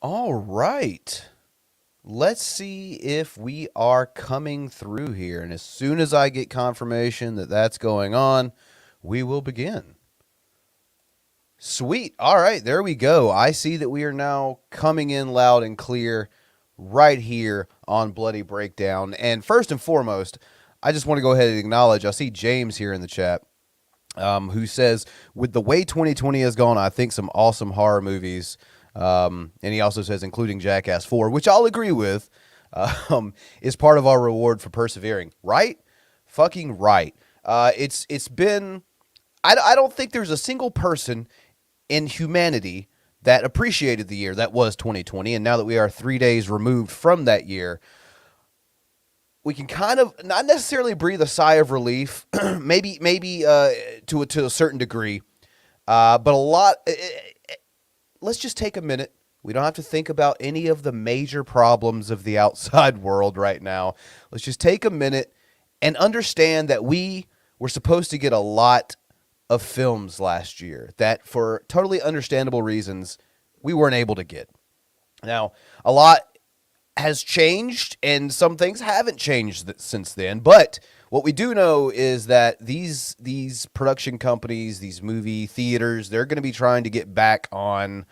All right. Let's see if we are coming through here. And as soon as I get confirmation that that's going on, we will begin. Sweet. All right. There we go. I see that we are now coming in loud and clear right here on Bloody Breakdown. And first and foremost, I just want to go ahead and acknowledge I see James here in the chat. Who says, with the way 2020 has gone, I think some awesome horror movies. And he also says, including Jackass 4, which I'll agree with, is part of our reward for persevering. Right? Fucking right. It's been, I don't think there's a single person in humanity that appreciated the year that was 2020. And now that we are 3 days removed from that year, we can kind of not necessarily breathe a sigh of relief, maybe to a certain degree, but a lot. Let's just take a minute. We don't have to think about any of the major problems of the outside world right now. Let's just take a minute and understand that we were supposed to get a lot of films last year that, for totally understandable reasons, we weren't able to get. Now, a lot has changed, and some things haven't changed since then. But what we do know is that these production companies, these movie theaters, they're going to be trying to get back on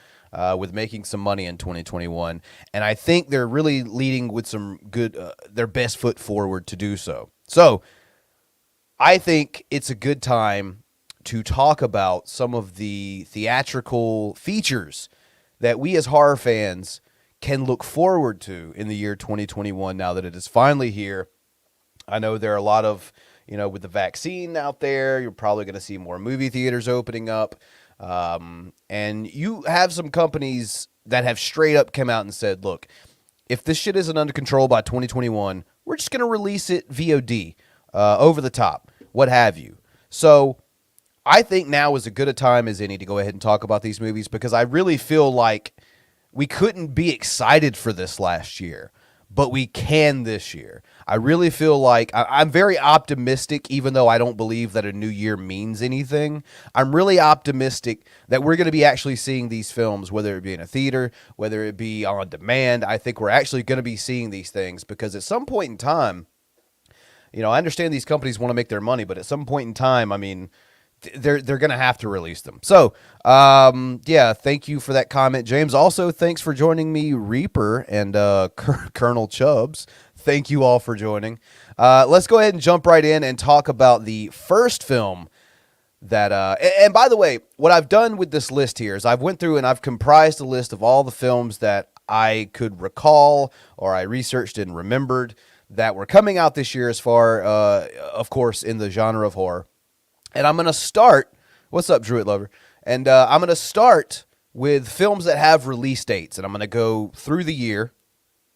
with making some money in 2021. And I think they're really leading with some good, their best foot forward to do so. So I think it's a good time to talk about some of the theatrical features that we as horror fans can look forward to in the year 2021 now that it is finally here. I know there are a lot of, with the vaccine out there, you're probably going to see more movie theaters opening up. And you have some companies that have straight up come out and said, look, if this shit isn't under control by 2021, we're just going to release it VOD, over the top, what have you. So I think now is as good a time as any to go ahead and talk about these movies, because I really feel like we couldn't be excited for this last year, but we can this year. I really feel like I'm very optimistic, even though I don't believe that a new year means anything. I'm really optimistic that we're going to be actually seeing these films, whether it be in a theater, whether it be on demand. I think we're actually going to be seeing these things because at some point in time, I understand these companies want to make their money, but at some point in time, I mean, they're going to have to release them. So, yeah, thank you for that comment, James. Also, thanks for joining me, Reaper and Colonel Chubbs. Thank you all for joining. Let's go ahead and jump right in and talk about the first film that, and by the way, what I've done with this list here is I've went through and I've comprised a list of all the films that I could recall or I researched and remembered that were coming out this year as far, of course, in the genre of horror. And I'm going to start, what's up, Druid Lover? And I'm going to start with films that have release dates. And I'm going to go through the year,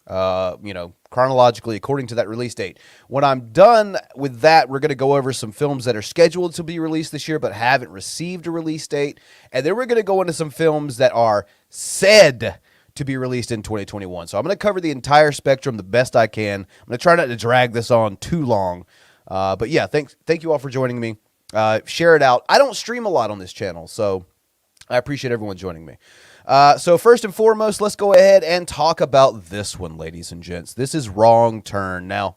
chronologically according to that release date. When I'm done with that, we're going to go over some films that are scheduled to be released this year but haven't received a release date. And then we're going to go into some films that are said to be released in 2021. So I'm going to cover the entire spectrum the best I can. I'm going to try not to drag this on too long. But yeah, thank you all for joining me. Share it out. I don't stream a lot on this channel, so I appreciate everyone joining me. So first and foremost, let's go ahead and talk about this one, ladies and gents. This is Wrong Turn. Now,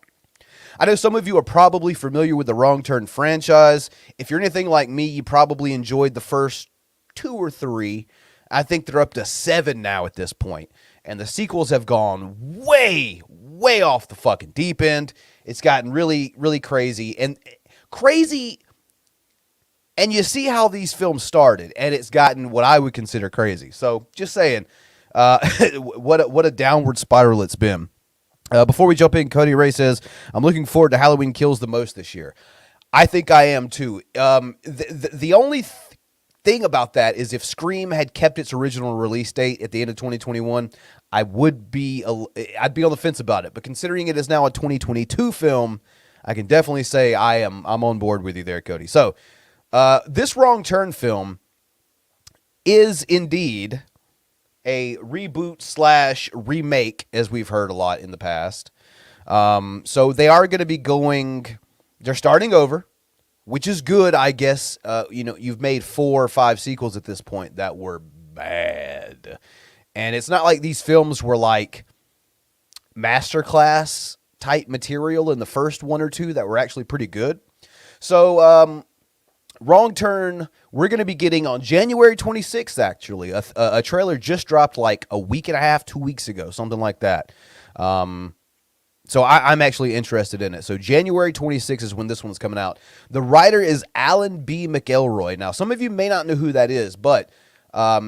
I know some of you are probably familiar with the Wrong Turn franchise. If you're anything like me, you probably enjoyed the first 2 or 3. I think they're up to 7 now at this point. And the sequels have gone way, way off the fucking deep end. It's gotten really, really crazy. And you see how these films started, and it's gotten what I would consider crazy. So, just saying, what a downward spiral it's been. Before we jump in, Cody Ray says, I'm looking forward to Halloween Kills the most this year. I think I am, too. The only thing about that is if Scream had kept its original release date at the end of 2021, I'd be on the fence about it. But considering it is now a 2022 film, I can definitely say I'm on board with you there, Cody. So, this Wrong Turn film is indeed a reboot / remake, as we've heard a lot in the past. So they are going to be they're starting over, which is good, I guess. You've made 4 or 5 sequels at this point that were bad. And it's not like these films were like masterclass type material in the first one or two that were actually pretty good. So, Wrong Turn, we're going to be getting on January 26th, actually. A trailer just dropped like a week and a half, 2 weeks ago, something like that. So I'm actually interested in it. So January 26th is when this one's coming out. The writer is Alan B. McElroy. Now, some of you may not know who that is, but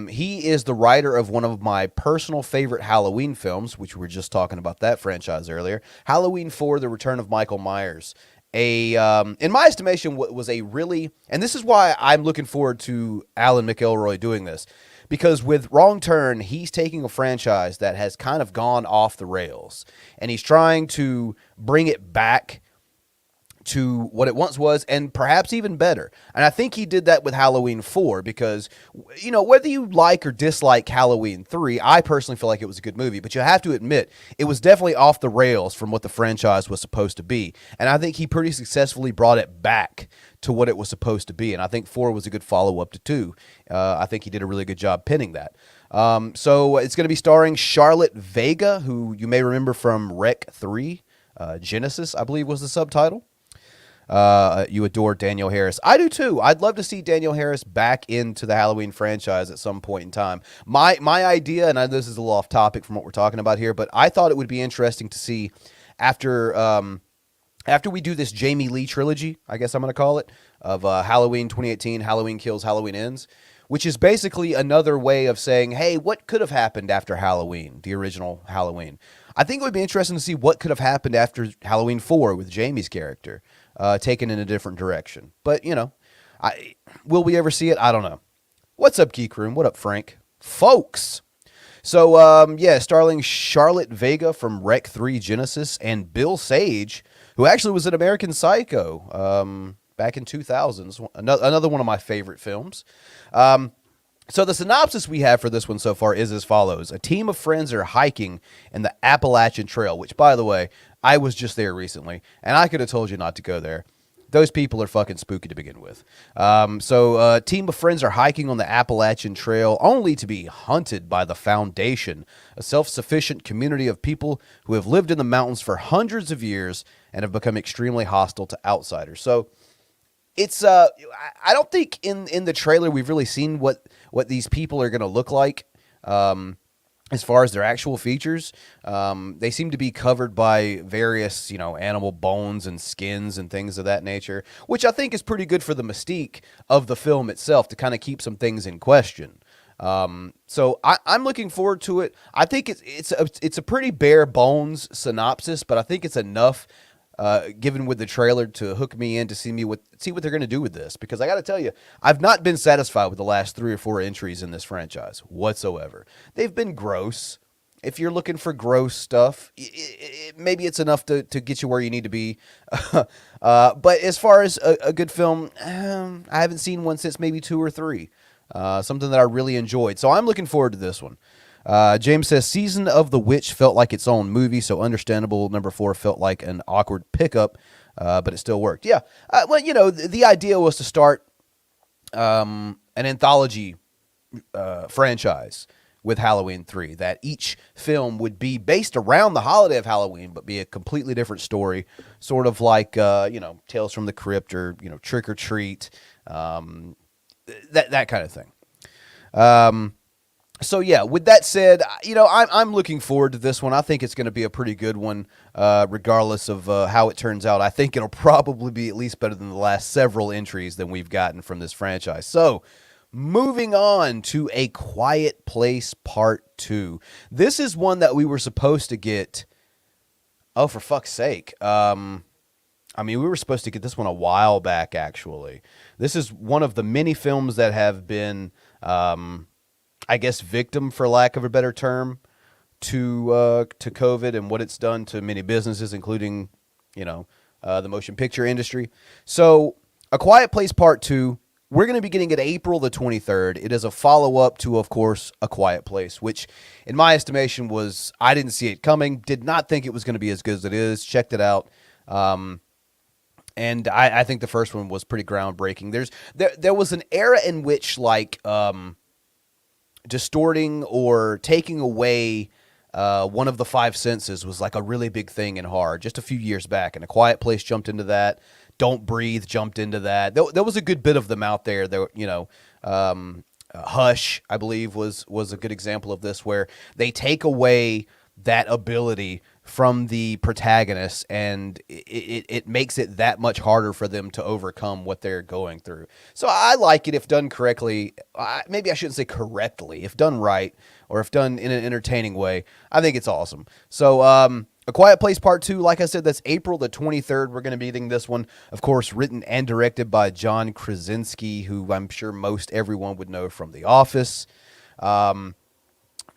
he is the writer of one of my personal favorite Halloween films, which we were just talking about that franchise earlier, Halloween 4, The Return of Michael Myers. In my estimation, was a really, and this is why I'm looking forward to Alan McElroy doing this, because with Wrong Turn, he's taking a franchise that has kind of gone off the rails, and he's trying to bring it back to what it once was, and perhaps even better. And I think he did that with Halloween 4 because, you know, whether you like or dislike Halloween 3, I personally feel like it was a good movie, but you have to admit, it was definitely off the rails from what the franchise was supposed to be. And I think he pretty successfully brought it back to what it was supposed to be. And I think 4 was a good follow-up to 2. I think he did a really good job pinning that. So it's going to be starring Charlotte Vega, who you may remember from Rec 3. Genesis, I believe, was the subtitle. You adore Daniel Harris. I do too. I'd love to see Daniel Harris back into the Halloween franchise at some point in time. My idea, and this is a little off topic from what we're talking about here, but I thought it would be interesting to see after we do this Jamie Lee trilogy, I guess I'm going to call it, of Halloween 2018, Halloween Kills, Halloween Ends, which is basically another way of saying, hey, what could have happened after Halloween, the original Halloween? I think it would be interesting to see what could have happened after Halloween 4 with Jamie's character. Taken in a different direction. But, you know, will we ever see it? I don't know. What's up, Geek Room? What up, Frank? Folks. So, starring Charlotte Vega from Rec 3 Genesis and Bill Sage, who actually was in American Psycho back in 2000s. Another one of my favorite films. So the synopsis we have for this one so far is as follows. A team of friends are hiking in the Appalachian Trail, which, by the way, I was just there recently, and I could have told you not to go there. Those people are fucking spooky to begin with. So a team of friends are hiking on the Appalachian Trail only to be hunted by the Foundation, a self-sufficient community of people who have lived in the mountains for hundreds of years and have become extremely hostile to outsiders. So it's I don't think in the trailer we've really seen what these people are going to look like as far as their actual features. They seem to be covered by various, animal bones and skins and things of that nature, which I think is pretty good for the mystique of the film itself to kind of keep some things in question. So I'm looking forward to it. I think it's a pretty bare bones synopsis, but I think it's enough given with the trailer to hook me in to see what they're going to do with this, because I got to tell you, I've not been satisfied with the last 3 or 4 entries in this franchise whatsoever. They've been gross. If you're looking for gross stuff, maybe it's enough to get you where you need to be. But as far as a good film, I haven't seen one since maybe 2 or 3. Something that I really enjoyed. So I'm looking forward to this one. James says, Season of the Witch felt like its own movie, so understandable. Number 4 felt like an awkward pickup, but it still worked. Yeah, the idea was to start an anthology franchise with Halloween 3, that each film would be based around the holiday of Halloween, but be a completely different story, sort of like, Tales from the Crypt or, Trick or Treat, that kind of thing. So yeah, with that said, I'm looking forward to this one. I think it's going to be a pretty good one, regardless of how it turns out. I think it'll probably be at least better than the last several entries that we've gotten from this franchise. So, moving on to A Quiet Place Part 2. This is one that we were supposed to get. Oh, for fuck's sake. We were supposed to get this one a while back, actually. This is one of the many films that have been, I guess, victim, for lack of a better term, to COVID and what it's done to many businesses, including, the motion picture industry. So, A Quiet Place Part 2, we're going to be getting it April the 23rd. It is a follow-up to, of course, A Quiet Place, which, in my estimation, I didn't see it coming, did not think it was going to be as good as it is, checked it out. And I think the first one was pretty groundbreaking. There was an era in which, distorting or taking away one of the five senses was like a really big thing in horror just a few years back. And A Quiet Place jumped into that. Don't Breathe jumped into that. There was a good bit of them out there. Hush, I believe, was a good example of this, where they take away that ability from the protagonist, and it makes it that much harder for them to overcome what they're going through. So I like it if done correctly. Maybe I shouldn't say correctly. If done right, or if done in an entertaining way, I think it's awesome. So A Quiet Place Part 2, like I said, that's April the 23rd. We're going to be getting this one, of course, written and directed by John Krasinski, who I'm sure most everyone would know from The Office.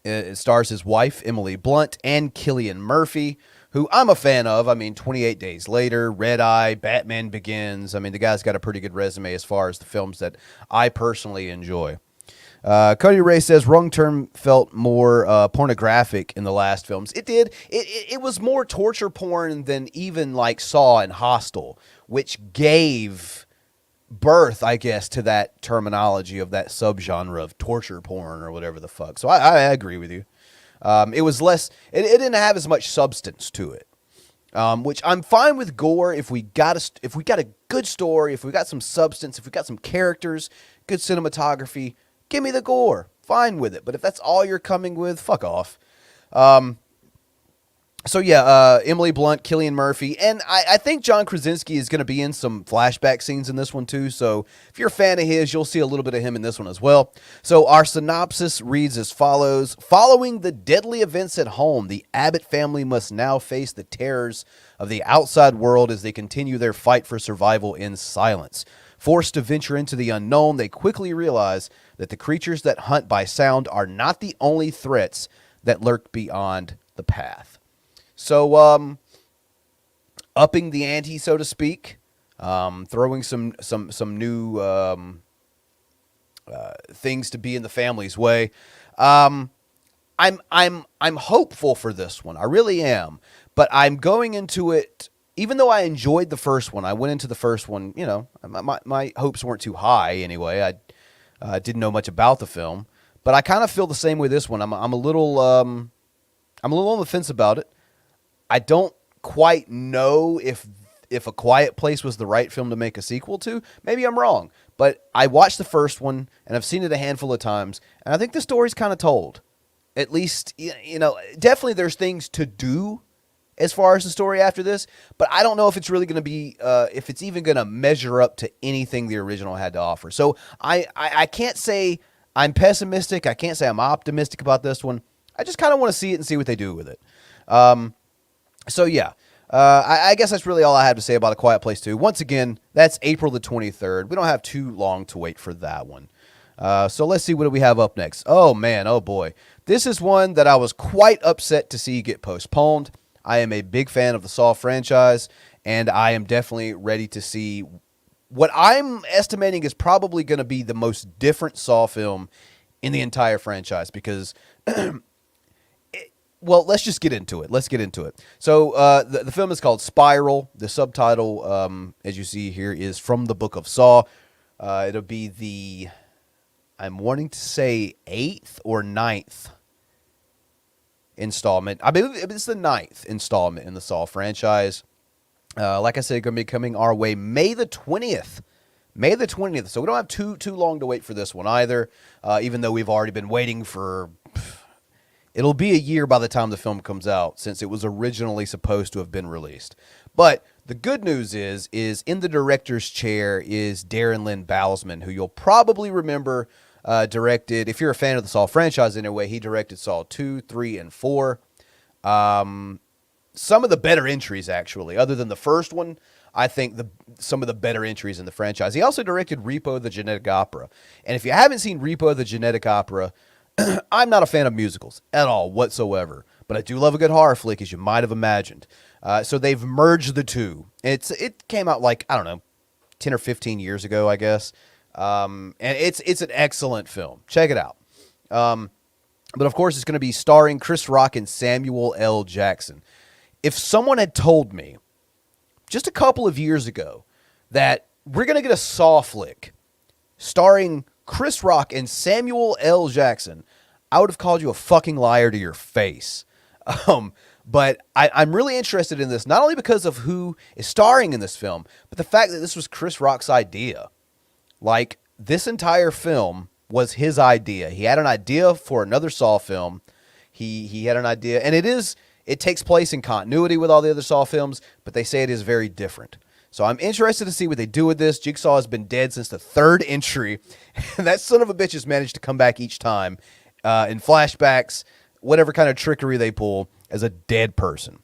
It stars his wife, Emily Blunt, and Cillian Murphy, who I'm a fan of. I mean, 28 Days Later, Red Eye, Batman Begins. I mean, the guy's got a pretty good resume as far as the films that I personally enjoy. Cody Ray says Wrong Turn felt more pornographic in the last films. It did. It was more torture porn than even like Saw and Hostel, which gave birth, I guess, to that terminology of that subgenre of torture porn or whatever the fuck. So I agree with you. It was less. It didn't have as much substance to it, which I'm fine with gore if we got a good story, if we got some substance, if we got some characters, good cinematography. Give me the gore. Fine with it. But if that's all you're coming with, fuck off. Emily Blunt, Cillian Murphy, and I think John Krasinski is going to be in some flashback scenes in this one too, so if you're a fan of his, you'll see a little bit of him in this one as well. So our synopsis reads as follows. Following the deadly events at home, the Abbott family must now face the terrors of the outside world as they continue their fight for survival in silence. Forced to venture into the unknown, they quickly realize that the creatures that hunt by sound are not the only threats that lurk beyond the path. So, upping the ante, so to speak, throwing some new things to be in the family's way. I'm hopeful for this one. I really am, but I'm going into it. Even though I enjoyed the first one, I went into the first one. You know, my hopes weren't too high anyway. I didn't know much about the film, but I kind of feel the same way this one. I'm a little on the fence about it. I don't quite know if A Quiet Place was the right film to make a sequel to. Maybe I'm wrong, but I watched the first one and I've seen it a handful of times, and I think the story's kind of told. At least, definitely there's things to do as far as the story after this, but I don't know if it's really going to be, if it's even going to measure up to anything the original had to offer. So I can't say I'm pessimistic. I can't say I'm optimistic about this one. I just kind of want to see it and see what they do with it. I guess that's really all I have to say about A Quiet Place 2. Once again, that's April the 23rd. We don't have too long to wait for that one. So let's see, what do we have up next? Oh, man. Oh, boy. This is one that I was quite upset to see get postponed. I am a big fan of the Saw franchise, and I am definitely ready to see what I'm estimating is probably going to be the most different Saw film in the entire franchise, because well, let's just get into it. Let's get into it. So the film is called Spiral. The subtitle, as you see here, is From the Book of Saw. It'll be I'm wanting to say 8th or 9th installment. I believe it's the 9th installment in the Saw franchise. Like I said, going to be coming our way May the 20th. May the 20th. So we don't have too long to wait for this one either, even though we've already been waiting for... It'll be a year by the time the film comes out, since it was originally supposed to have been released. But the good news is in the director's chair is Darren Lynn Bousman, who you'll probably remember directed, if you're a fan of the Saw franchise anyway, he directed Saw 2, 3, and 4. Some of the better entries, actually. Other than the first one, I think some of the better entries in the franchise. He also directed Repo the Genetic Opera. And if you haven't seen Repo the Genetic Opera, I'm not a fan of musicals at all whatsoever, but I do love a good horror flick, as you might have imagined. So they've merged the two. It came out like, I don't know, 10 or 15 years ago, I guess. And it's an excellent film. Check it out. But of course, it's going to be starring Chris Rock and Samuel L. Jackson. If someone had told me just a couple of years ago that we're going to get a Saw flick starring Chris Rock and Samuel L. Jackson, I would have called you a fucking liar to your face. But I'm really interested in this, not only because of who is starring in this film, but the fact that this was Chris Rock's idea. Like, this entire film was his idea. He had an idea for another Saw film. He had an idea, and it takes place in continuity with all the other Saw films, but they say it is very different. So I'm interested to see what they do with this. Jigsaw has been dead since the third entry, and that son of a bitch has managed to come back each time in flashbacks, whatever kind of trickery they pull as a dead person.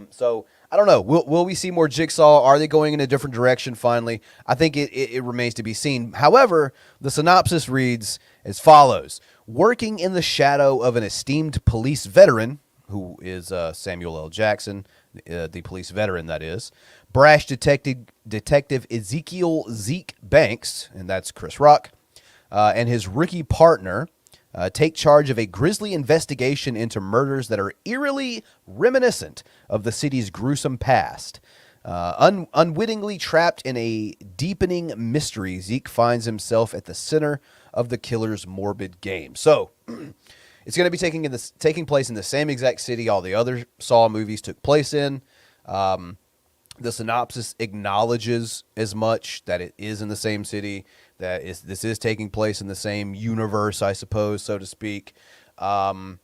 So I don't know. Will we see more Jigsaw? Are they going in a different direction finally? I think it remains to be seen. However, the synopsis reads as follows. Working in the shadow of an esteemed police veteran, who is Samuel L. Jackson, the police veteran that is, brash detective Ezekiel Zeke Banks, and that's Chris Rock, and his rookie partner take charge of a grisly investigation into murders that are eerily reminiscent of the city's gruesome past. Unwittingly trapped in a deepening mystery, Zeke finds himself at the center of the killer's morbid game. So, it's going to be taking place in the same exact city all the other Saw movies took place in. The synopsis acknowledges as much that it is in the same city, this is taking place in the same universe, I suppose, so to speak. I'm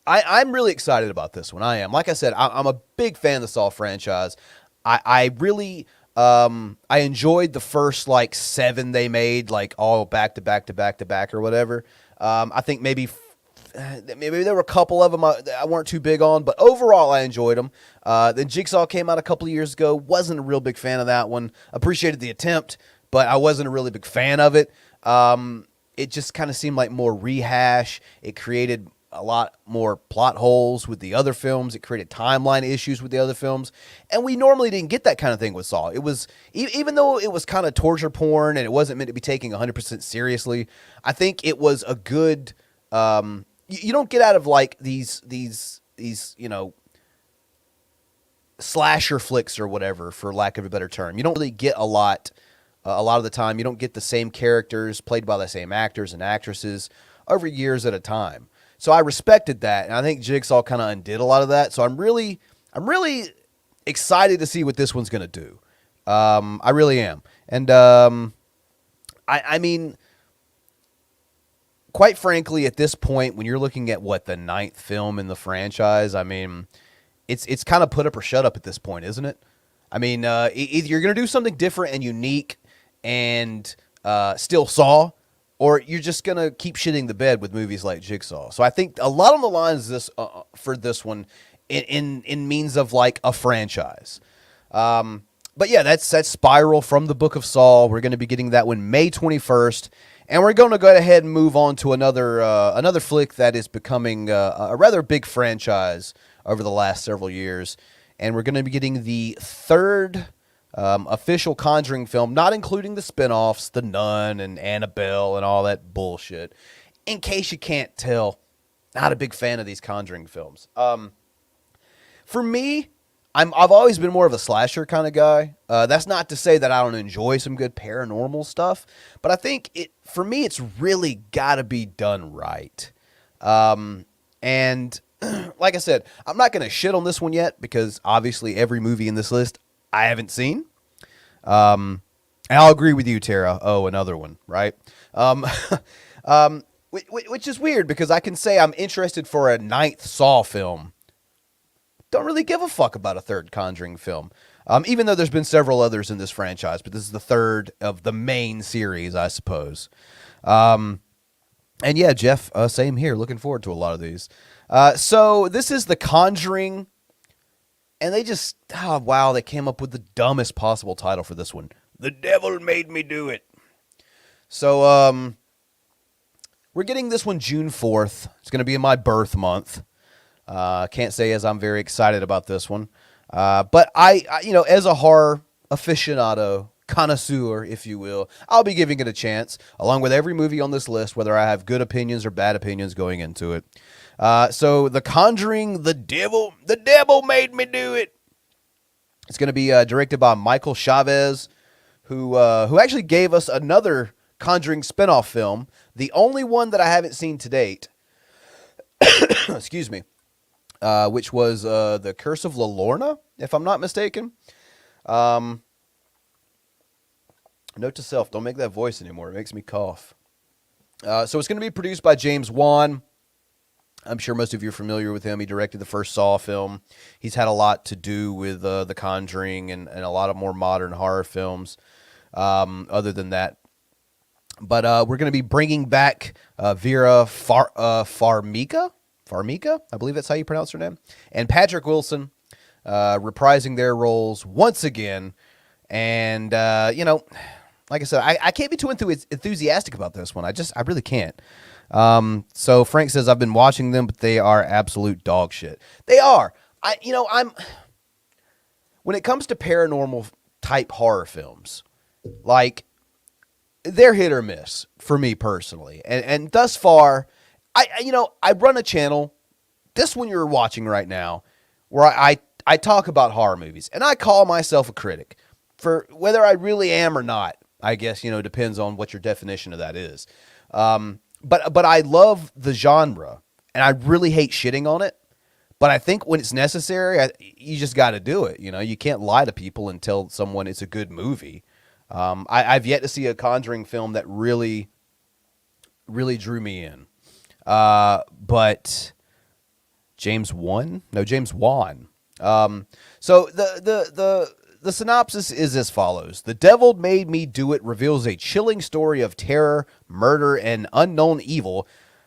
really excited about this one. I am. Like I said, I'm a big fan of the Saw franchise. I really I enjoyed the first like 7 they made, like all back to back to back to back or whatever. I think maybe there were a couple of them I weren't too big on, but overall I enjoyed them. Then Jigsaw came out a couple of years ago. Wasn't a real big fan of that one. Appreciated the attempt, but I wasn't a really big fan of it. It just kind of seemed like more rehash. It created a lot more plot holes with the other films. It created timeline issues with the other films. And we normally didn't get that kind of thing with Saw. It was, even though it was kind of torture porn and it wasn't meant to be taken 100% seriously, I think it was a good, you don't get out of like these, you know, slasher flicks or whatever, for lack of a better term. You don't really get a lot of the time. You don't get the same characters played by the same actors and actresses over years at a time. So I respected that, and I think Jigsaw kind of undid a lot of that. So I'm really excited to see what this one's going to do. I really am. And I mean, quite frankly, at this point, when you're looking at what the 9th film in the franchise, I mean, it's kind of put up or shut up at this point, isn't it? I mean, either you're going to do something different and unique and still Saw, or you're just going to keep shitting the bed with movies like Jigsaw. So I think a lot on the lines this for this one in means of like a franchise. But yeah, that's Spiral from the Book of Saw. We're going to be getting that one May 21st. And we're going to go ahead and move on to another flick that is becoming a rather big franchise over the last several years. And we're going to be getting the 3rd official Conjuring film, not including the spinoffs, The Nun and Annabelle and all that bullshit. In case you can't tell, not a big fan of these Conjuring films. For me, I've always been more of a slasher kind of guy. That's not to say that I don't enjoy some good paranormal stuff, but I think for me, it's really got to be done right. And like I said, I'm not going to shit on this one yet because obviously every movie in this list I haven't seen. And I'll agree with you, Tara. Oh, another one, right? Which is weird because I can say I'm interested for a 9th Saw film. Don't really give a fuck about a 3rd Conjuring film. Even though there's been several others in this franchise, but this is the 3rd of the main series, I suppose. And yeah, Jeff, same here. Looking forward to a lot of these. So this is The Conjuring. And they just, wow, they came up with the dumbest possible title for this one. The Devil Made Me Do It. So, we're getting this one June 4th. It's going to be in my birth month. Can't say as I'm very excited about this one. But I, as a horror aficionado, connoisseur, if you will, I'll be giving it a chance, along with every movie on this list, whether I have good opinions or bad opinions going into it. So The Conjuring, The Devil Made Me Do It. It's going to be directed by Michael Chavez, who actually gave us another Conjuring spinoff film, the only one that I haven't seen to date. Excuse me. Which was The Curse of La Lorna, if I'm not mistaken. Note to self, don't make that voice anymore. It makes me cough. So it's going to be produced by James Wan. I'm sure most of you are familiar with him. He directed the first Saw film. He's had a lot to do with The Conjuring and a lot of more modern horror films other than that. But we're going to be bringing back Vera Farmiga. Farmiga, I believe that's how you pronounce her name. And Patrick Wilson reprising their roles once again. And, like I said, I can't be too enthusiastic about this one. I really can't. So Frank says, I've been watching them, but they are absolute dog shit. They are. When it comes to paranormal type horror films, like, they're hit or miss for me personally. And thus far, I run a channel, this one you're watching right now, where I talk about horror movies, and I call myself a critic. For whether I really am or not, I guess, depends on what your definition of that is. But I love the genre, and I really hate shitting on it. But I think when it's necessary, you just got to do it. You can't lie to people and tell someone it's a good movie. I've yet to see a Conjuring film that really, really drew me in. But James Wan. So the synopsis is as follows. The Devil Made Me Do It reveals a chilling story of terror, murder, and unknown evil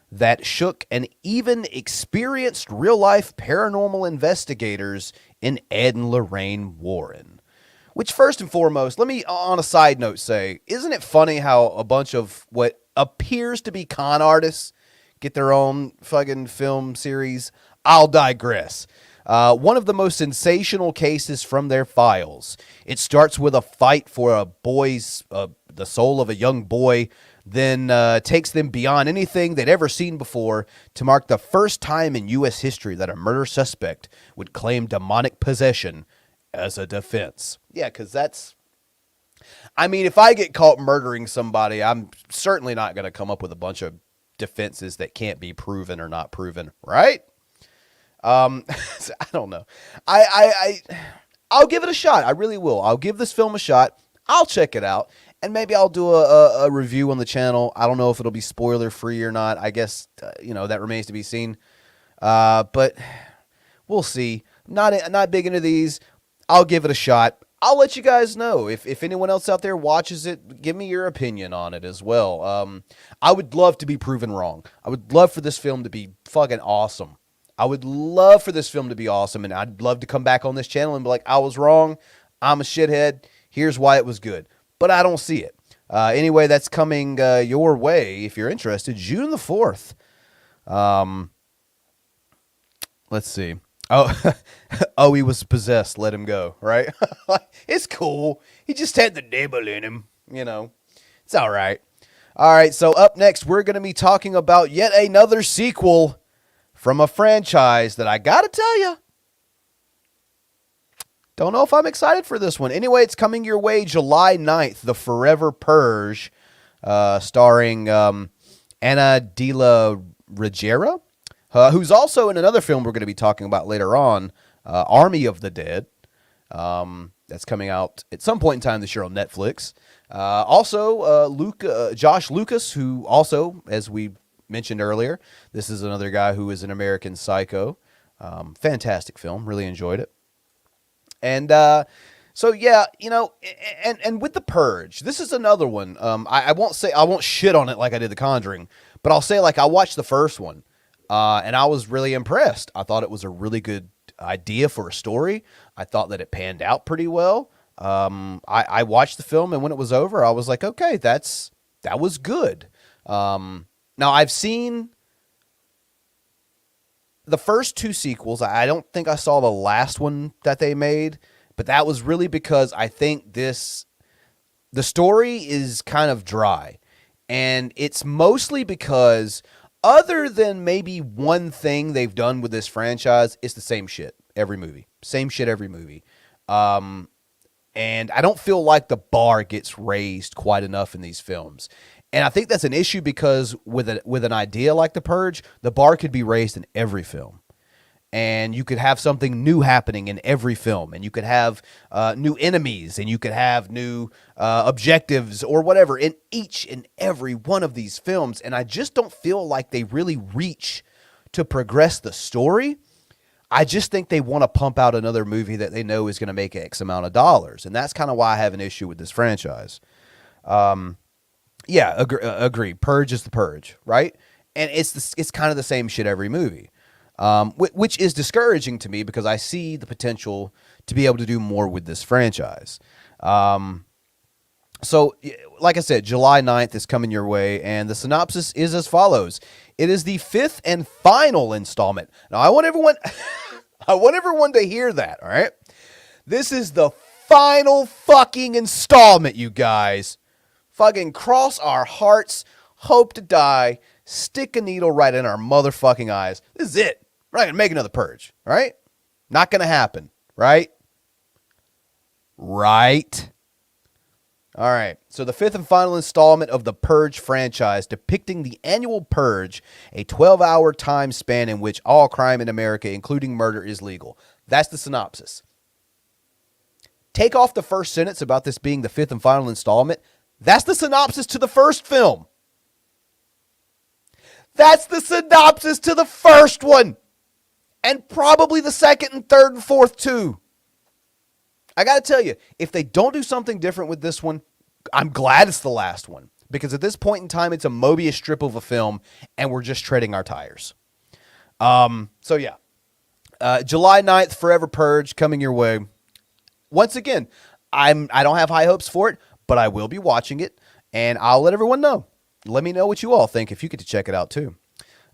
that shook and even experienced real-life paranormal investigators in Ed and Lorraine Warren. Which, first and foremost, let me, on a side note, say, isn't it funny how a bunch of what appears to be con artists get their own fucking film series? I'll digress. One of the most sensational cases from their files. It starts with a fight for the soul of a young boy, then takes them beyond anything they'd ever seen before to mark the first time in U.S. history that a murder suspect would claim demonic possession as a defense. Yeah, because that's... if I get caught murdering somebody, I'm certainly not going to come up with a bunch of defenses that can't be proven or not proven, right? I don't know. I'll give it a shot. I really will. I'll give this film a shot. I'll check it out, and maybe I'll do a review on the channel. I don't know if it'll be spoiler free or not. I guess that remains to be seen. But we'll see. Not big into these. I'll give it a shot. I'll let you guys know if anyone else out there watches it. Give me your opinion on it as well. I would love to be proven wrong. I would love for this film to be fucking awesome. I would love for this film to be awesome, and I'd love to come back on this channel and be like, I was wrong. I'm a shithead. Here's why it was good. But I don't see it. Anyway, that's coming your way if you're interested. June the 4th. Let's see. Oh, he was possessed. Let him go, right? It's cool. He just had the devil in him. It's all right. All right, so up next, we're going to be talking about yet another sequel from a franchise that I got to tell you, don't know if I'm excited for this one. Anyway, it's coming your way July 9th, The Forever Purge, starring Ana de la Reguera, who's also in another film we're going to be talking about later on, Army of the Dead. That's coming out at some point in time this year on Netflix. Also, Josh Lucas, who also, as we mentioned earlier, this is another guy who is an American Psycho. Fantastic film. Really enjoyed it. And so, yeah, and with The Purge, this is another one. I won't shit on it like I did The Conjuring, but I'll say, like, I watched the first one, and I was really impressed. I thought it was a really good idea for a story. I thought that it panned out pretty well. I watched the film, and when it was over, I was like, okay, that was good. Now, I've seen the first two sequels. I don't think I saw the last one that they made, but that was really because I think the story is kind of dry. And it's mostly because, other than maybe one thing they've done with this franchise, it's the same shit every movie. Same shit every movie. And I don't feel like the bar gets raised quite enough in these films. And I think that's an issue because with an idea like The Purge, the bar could be raised in every film. And you could have something new happening in every film, and you could have new enemies, and you could have new objectives or whatever in each and every one of these films. And I just don't feel like they really reach to progress the story. I just think they want to pump out another movie that they know is going to make X amount of dollars, and that's kind of why I have an issue with this franchise. Yeah, agree. Purge is the Purge, right? And it's kind of the same shit every movie. Which is discouraging to me because I see the potential to be able to do more with this franchise. So, like I said, July 9th is coming your way, and the synopsis is as follows. It is the 5th and final installment. Now, I want everyone I want everyone to hear that, all right? This is the final fucking installment, you guys. Fucking cross our hearts, hope to die, stick a needle right in our motherfucking eyes. This is it. We're not going to make another Purge, right? Not going to happen, right? Right. All right. So the 5th and final installment of the Purge franchise depicting the annual Purge, a 12-hour time span in which all crime in America, including murder, is legal. That's the synopsis. Take off the first sentence about this being the 5th and final installment. That's the synopsis to the first film. That's the synopsis to the first one. And probably the second and third and fourth too. I got to tell you, if they don't do something different with this one, I'm glad it's the last one. Because at this point in time, it's a Mobius strip of a film, and we're just treading our tires. So yeah. July 9th, Forever Purge, coming your way. Once again, I don't have high hopes for it, but I will be watching it, and I'll let everyone know. Let me know what you all think if you get to check it out too.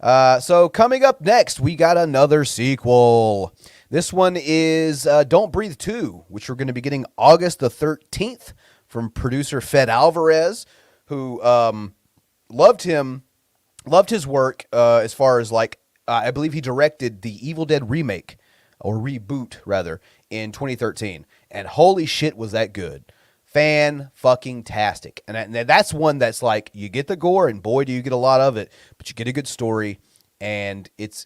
So coming up next, we got another sequel. This one is Don't Breathe 2, which we're going to be getting August the 13th from producer Fed Alvarez, who loved his work as far as like, I believe he directed the Evil Dead remake, or reboot rather, in 2013. And holy shit, was that good. Fan-fucking-tastic. And that's one that's like, you get the gore, and boy, do you get a lot of it, but you get a good story, and it's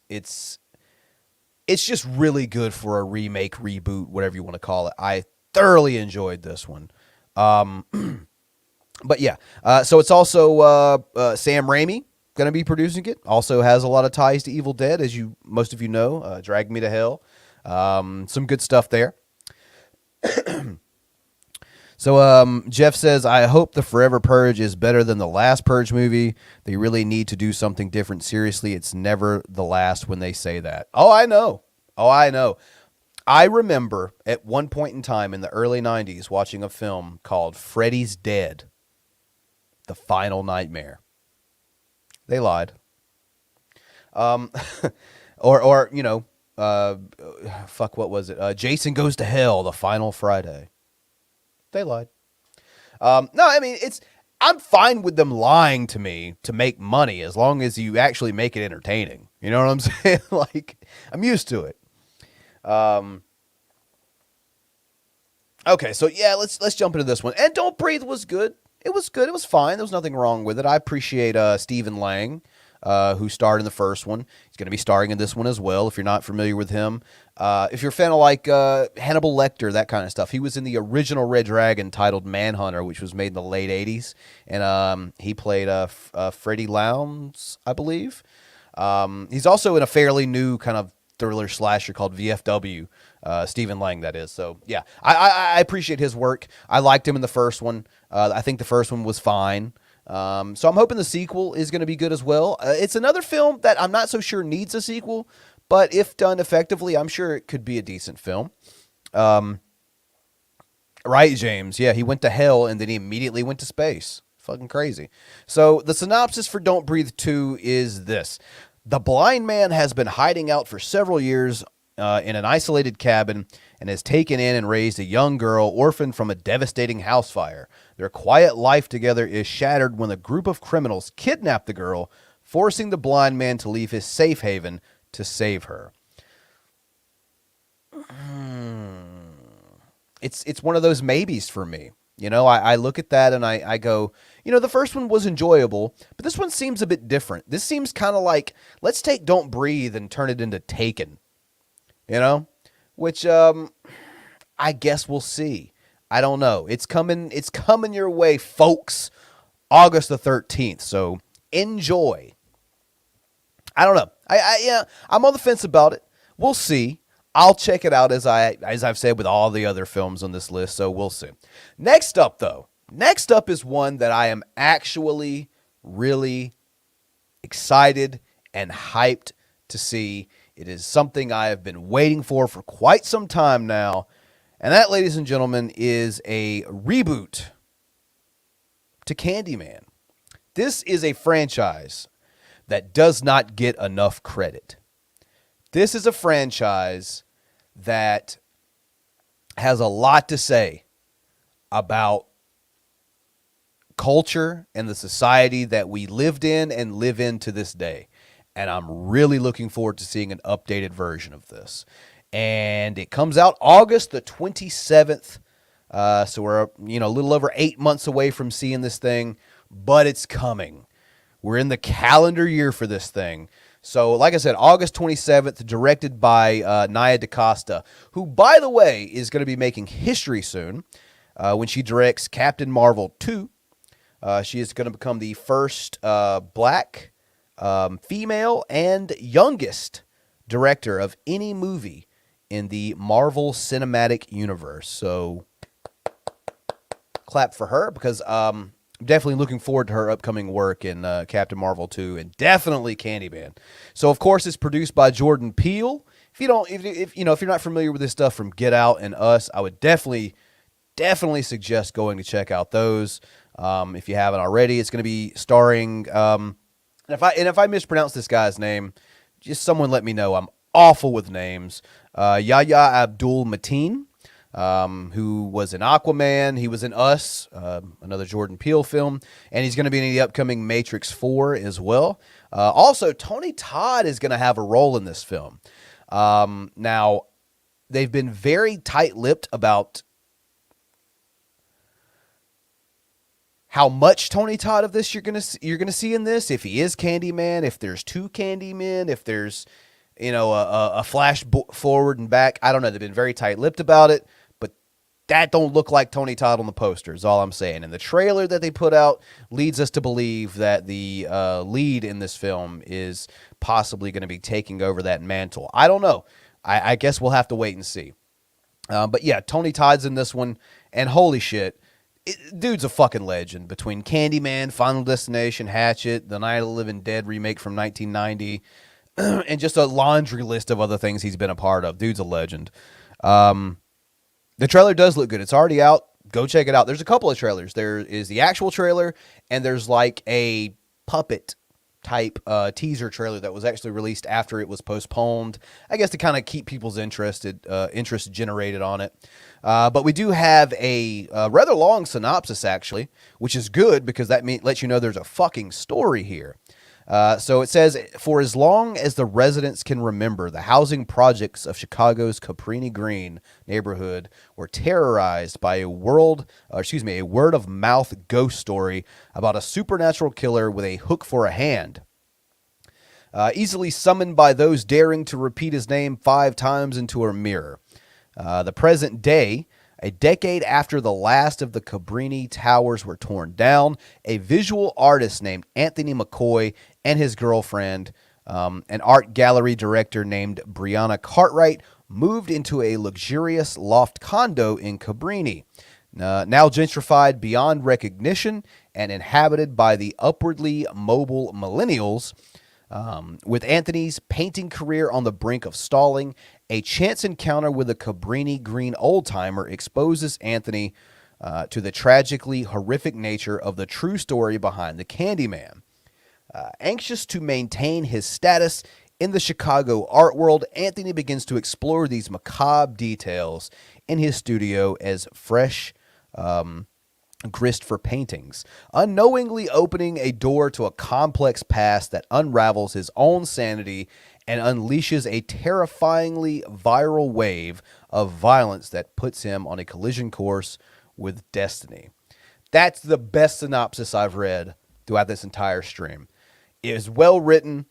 just really good for a remake, reboot, whatever you want to call it. I thoroughly enjoyed this one. But yeah, so it's also Sam Raimi going to be producing it. Also has a lot of ties to Evil Dead, as most of you know. Drag Me to Hell. Some good stuff there. So Jeff says, I hope the Forever Purge is better than the last Purge movie. They really need to do something different. Seriously, it's never the last when they say that. Oh, I know. I remember at one point in time in the early 90s watching a film called Freddy's Dead, The Final Nightmare. They lied. Or you know, what was it? Jason Goes to Hell, The Final Friday. They lied. No, I mean, I'm fine with them lying to me to make money as long as you actually make it entertaining. You know what I'm saying? Like, I'm used to it. Okay, so yeah, let's jump into this one. And Don't Breathe was good. It was good. It was fine. There was nothing wrong with it. I appreciate Stephen Lang, who starred in the first one. He's going to be starring in this one as well, if you're not familiar with him. If you're a fan of like Hannibal Lecter, that kind of stuff, he was in the original Red Dragon titled Manhunter, which was made in the late 80s. And he played Freddie Lounds, I believe. He's also in a fairly new kind of thriller slasher called VFW. Stephen Lang, that is. So, yeah, I appreciate his work. I liked him in the first one. I think the first one was fine. So I'm hoping the sequel is going to be good as well. It's another film that I'm not so sure needs a sequel, but if done effectively, I'm sure it could be a decent film. Right, James? Yeah, he went to hell and then he immediately went to space. Fucking crazy. So the synopsis for Don't Breathe 2 is this. The blind man has been hiding out for several years in an isolated cabin and has taken in and raised a young girl orphaned from a devastating house fire. Their quiet life together is shattered when a group of criminals kidnap the girl, forcing the blind man to leave his safe haven to save her. It's one of those maybes for me. You know, I look at that and I go, the first one was enjoyable, but this one seems a bit different. This seems kind of like, let's take Don't Breathe and turn it into Taken, which I guess we'll see. I don't know. It's coming your way, folks. August the 13th. So enjoy. I don't know. I'm on the fence about it. We'll see. I'll check it out as I've said with all the other films on this list, so we'll see. Next up is one that I am actually really excited and hyped to see. It is something I have been waiting for quite some time now, and that, ladies and gentlemen, is a reboot to Candyman. This is a franchise that does not get enough credit. This is a franchise that has a lot to say about culture and the society that we lived in and live in to this day. And I'm really looking forward to seeing an updated version of this. And it comes out August the 27th. So we're, a little over 8 months away from seeing this thing, but it's coming. We're in the calendar year for this thing. So, like I said, August 27th, directed by Nia DaCosta, who, by the way, is going to be making history soon when she directs Captain Marvel 2. She is going to become the first black, female, and youngest director of any movie in the Marvel Cinematic Universe. So, clap for her, because I'm definitely looking forward to her upcoming work in Captain Marvel 2 and definitely Candyman. So, of course, it's produced by Jordan Peele. If you're not familiar with this stuff from Get Out and Us, I would definitely suggest going to check out those. If you haven't already, it's going to be starring. And if I mispronounce this guy's name, just someone let me know. I'm awful with names. Yahya Abdul-Mateen. Who was in Aquaman. He was in Us, another Jordan Peele film, and he's going to be in the upcoming Matrix 4 as well. Also, Tony Todd is going to have a role in this film. Now, they've been very tight-lipped about how much Tony Todd of this you're going to see in this. If he is Candyman, if there's two Candymen, if there's a flash forward and back. I don't know. They've been very tight-lipped about it. That don't look like Tony Todd on the poster is all I'm saying. And the trailer that they put out leads us to believe that the lead in this film is possibly going to be taking over that mantle. I don't know. I guess we'll have to wait and see. But yeah, Tony Todd's in this one. And holy shit, dude's a fucking legend. Between Candyman, Final Destination, Hatchet, the Night of the Living Dead remake from 1990, and just a laundry list of other things he's been a part of. Dude's a legend. The trailer does look good. It's already out. Go check it out. There's a couple of trailers. There is the actual trailer, and there's like a puppet type teaser trailer that was actually released after it was postponed, I guess to kind of keep people's interest generated on it. But we do have a rather long synopsis, actually, which is good because that lets you know there's a fucking story here. So it says, for as long as the residents can remember, the housing projects of Chicago's Cabrini Green neighborhood were terrorized by a word of mouth ghost story about a supernatural killer with a hook for a hand. Easily summoned by those daring to repeat his name 5 times into a mirror. The present day, a decade after the last of the Cabrini towers were torn down, a visual artist named Anthony McCoy and his girlfriend, an art gallery director named Brianna Cartwright, moved into a luxurious loft condo in Cabrini, now gentrified beyond recognition and inhabited by the upwardly mobile millennials. With Anthony's painting career on the brink of stalling, a chance encounter with a Cabrini Green old-timer exposes Anthony to the tragically horrific nature of the true story behind the Candyman. Anxious to maintain his status in the Chicago art world, Anthony begins to explore these macabre details in his studio as fresh grist for paintings, unknowingly opening a door to a complex past that unravels his own sanity and unleashes a terrifyingly viral wave of violence that puts him on a collision course with destiny. That's the best synopsis I've read throughout this entire stream. It is well written.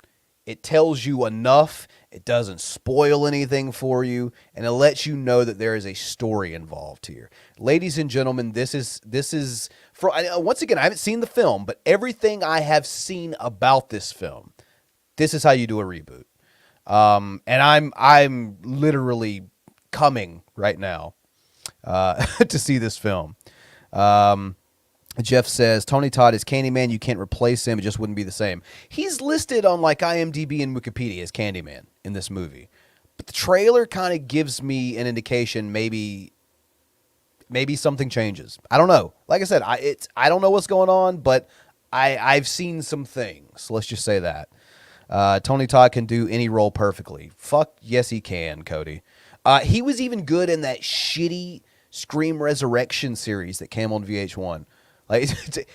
It tells you enough. It doesn't spoil anything for you, and it lets you know that there is a story involved here. Ladies and gentlemen, this is for once again, I haven't seen the film, but everything I have seen about this film, this is how you do a reboot. And I'm literally coming right now to see this film. Jeff says, Tony Todd is Candyman. You can't replace him. It just wouldn't be the same. He's listed on like IMDb and Wikipedia as Candyman in this movie. But the trailer kind of gives me an indication maybe something changes. I don't know. Like I said, I don't know what's going on, but I've seen some things. Let's just say that. Tony Todd can do any role perfectly. Fuck yes, he can, Cody. He was even good in that shitty Scream Resurrection series that came on VH1. Like,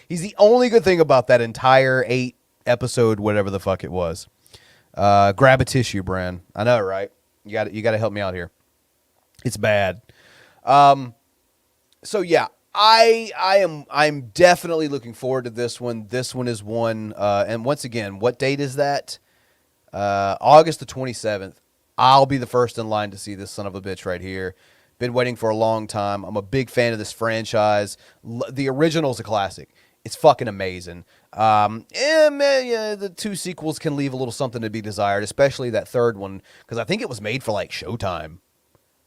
he's the only good thing about that entire 8-episode, whatever the fuck it was. Grab a tissue, Bran. I know, right? You got to help me out here. It's bad. So yeah, I'm definitely looking forward to this one. This one is one, and once again, what date is that? August the 27th. I'll be the first in line to see this son of a bitch right here. Been waiting for a long time. I'm a big fan of this franchise. The original is a classic. It's fucking amazing. The 2 sequels can leave a little something to be desired, especially that third one, because I think it was made for like Showtime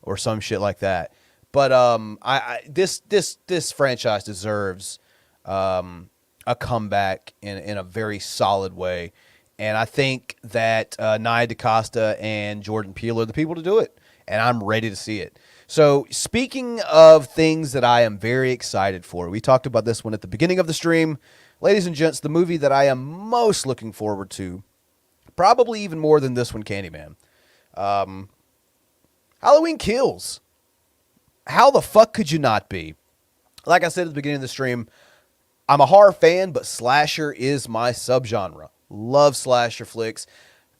or some shit like that. But this franchise deserves a comeback in a very solid way, and I think that Nia DaCosta and Jordan Peele are the people to do it, and I'm ready to see it. So speaking of things that I am very excited for, we talked about this one at the beginning of the stream. Ladies and gents, the movie that I am most looking forward to, probably even more than this one, Candyman. Halloween Kills. How the fuck could you not be? Like I said at the beginning of the stream, I'm a horror fan, but slasher is my subgenre. Love slasher flicks.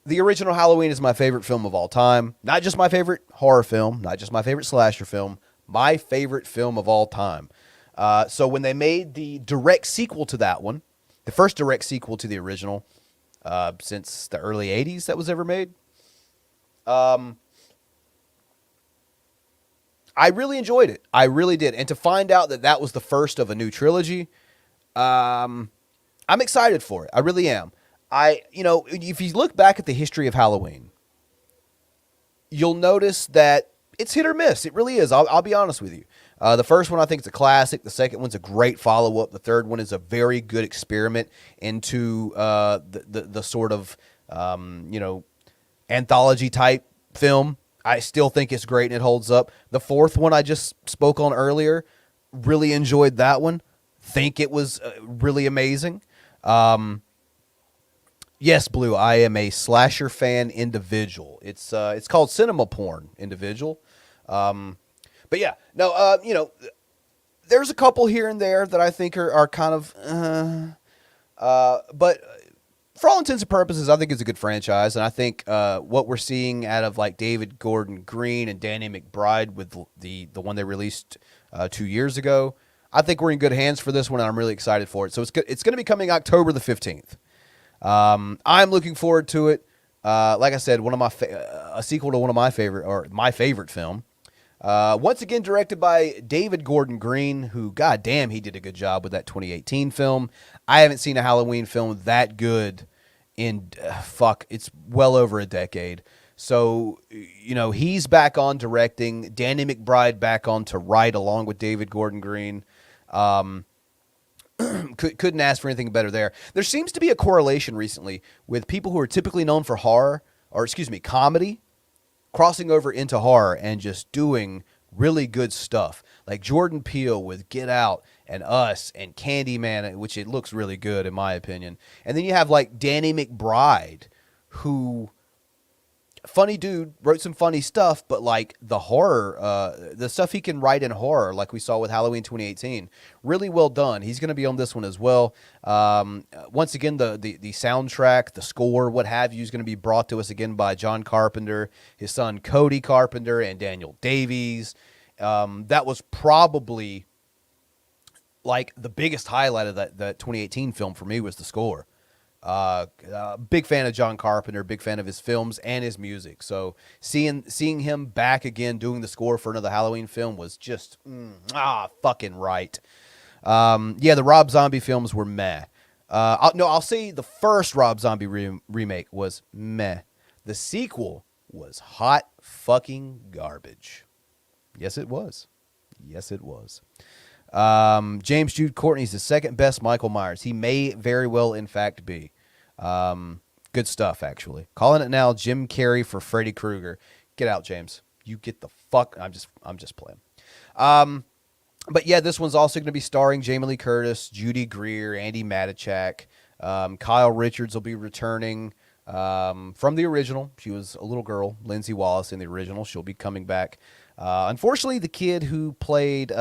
The original Halloween is my favorite film of all time. Not just my favorite horror film, not just my favorite slasher film, my favorite film of all time. So when they made the direct sequel to that one, the first direct sequel to the original since the early 80s that was ever made, I really enjoyed it. I really did. And to find out that that was the first of a new trilogy, I'm excited for it. I really am. If you look back at the history of Halloween, you'll notice that it's hit or miss. It really is. I'll be honest with you. The first one I think is a classic. The second one's a great follow-up. The third one is a very good experiment into the sort of anthology type film. I still think it's great and it holds up. The fourth one I just spoke on earlier, really enjoyed that one. Think it was really amazing. Yes, Blue, I am a slasher fan individual. It's called cinema porn individual. But yeah, no, there's a couple here and there that I think are kind of, but for all intents and purposes, I think it's a good franchise. And I think what we're seeing out of like David Gordon Green and Danny McBride with the one they released 2 years ago, I think we're in good hands for this one, and I'm really excited for it. So it's going to be coming October the 15th. I'm looking forward to it. Like I said, a sequel to one of my favorite film. Once again, directed by David Gordon Green, who, goddamn, he did a good job with that 2018 film. I haven't seen a Halloween film that good in, it's well over a decade. So, he's back on directing. Danny McBride back on to write along with David Gordon Green. Couldn't ask for anything better there. There seems to be a correlation recently with people who are typically known for comedy, crossing over into horror and just doing really good stuff. Like Jordan Peele with Get Out and Us and Candyman, which it looks really good in my opinion. And then you have like Danny McBride, who... funny dude, wrote some funny stuff, but like the horror, the stuff he can write in horror, like we saw with Halloween 2018, really well done. He's going to be on this one as well. Once again, the soundtrack, the score, what have you, is going to be brought to us again by John Carpenter, his son Cody Carpenter, and Daniel Davies. That was probably like the biggest highlight of that 2018 film for me was the score. Big fan of John Carpenter, big fan of his films and his music. So seeing him back again doing the score for another Halloween film was just fucking right. Yeah, the Rob Zombie films were meh. I'll say the first Rob Zombie remake was meh. The sequel was hot fucking garbage. Yes, it was. Yes, it was. James Jude Courtney's the second best Michael Myers. He may very well, in fact, be. Good stuff, actually. Calling it now, Jim Carrey for Freddy Krueger. Get out, James. You get the fuck. I'm just playing. But yeah, this one's also going to be starring Jamie Lee Curtis, Judy Greer, Andy Matichak. Kyle Richards will be returning from the original. She was a little girl, Lindsay Wallace in the original. She'll be coming back. Unfortunately, the kid who played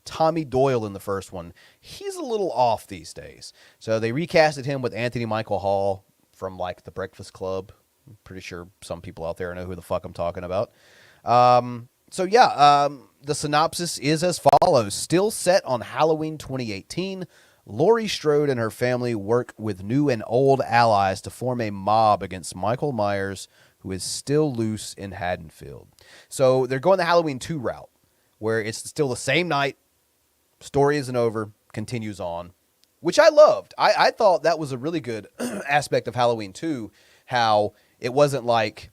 Tommy Doyle in the first one, he's a little off these days. So they recasted him with Anthony Michael Hall from like The Breakfast Club. I'm pretty sure some people out there know who the fuck I'm talking about. So yeah, the synopsis is as follows. Still set on Halloween 2018, Laurie Strode and her family work with new and old allies to form a mob against Michael Myers, who is still loose in Haddonfield. So they're going the Halloween 2 route, where it's still the same night, story isn't over, continues on, which I loved. I thought that was a really good aspect of Halloween 2, how it wasn't like,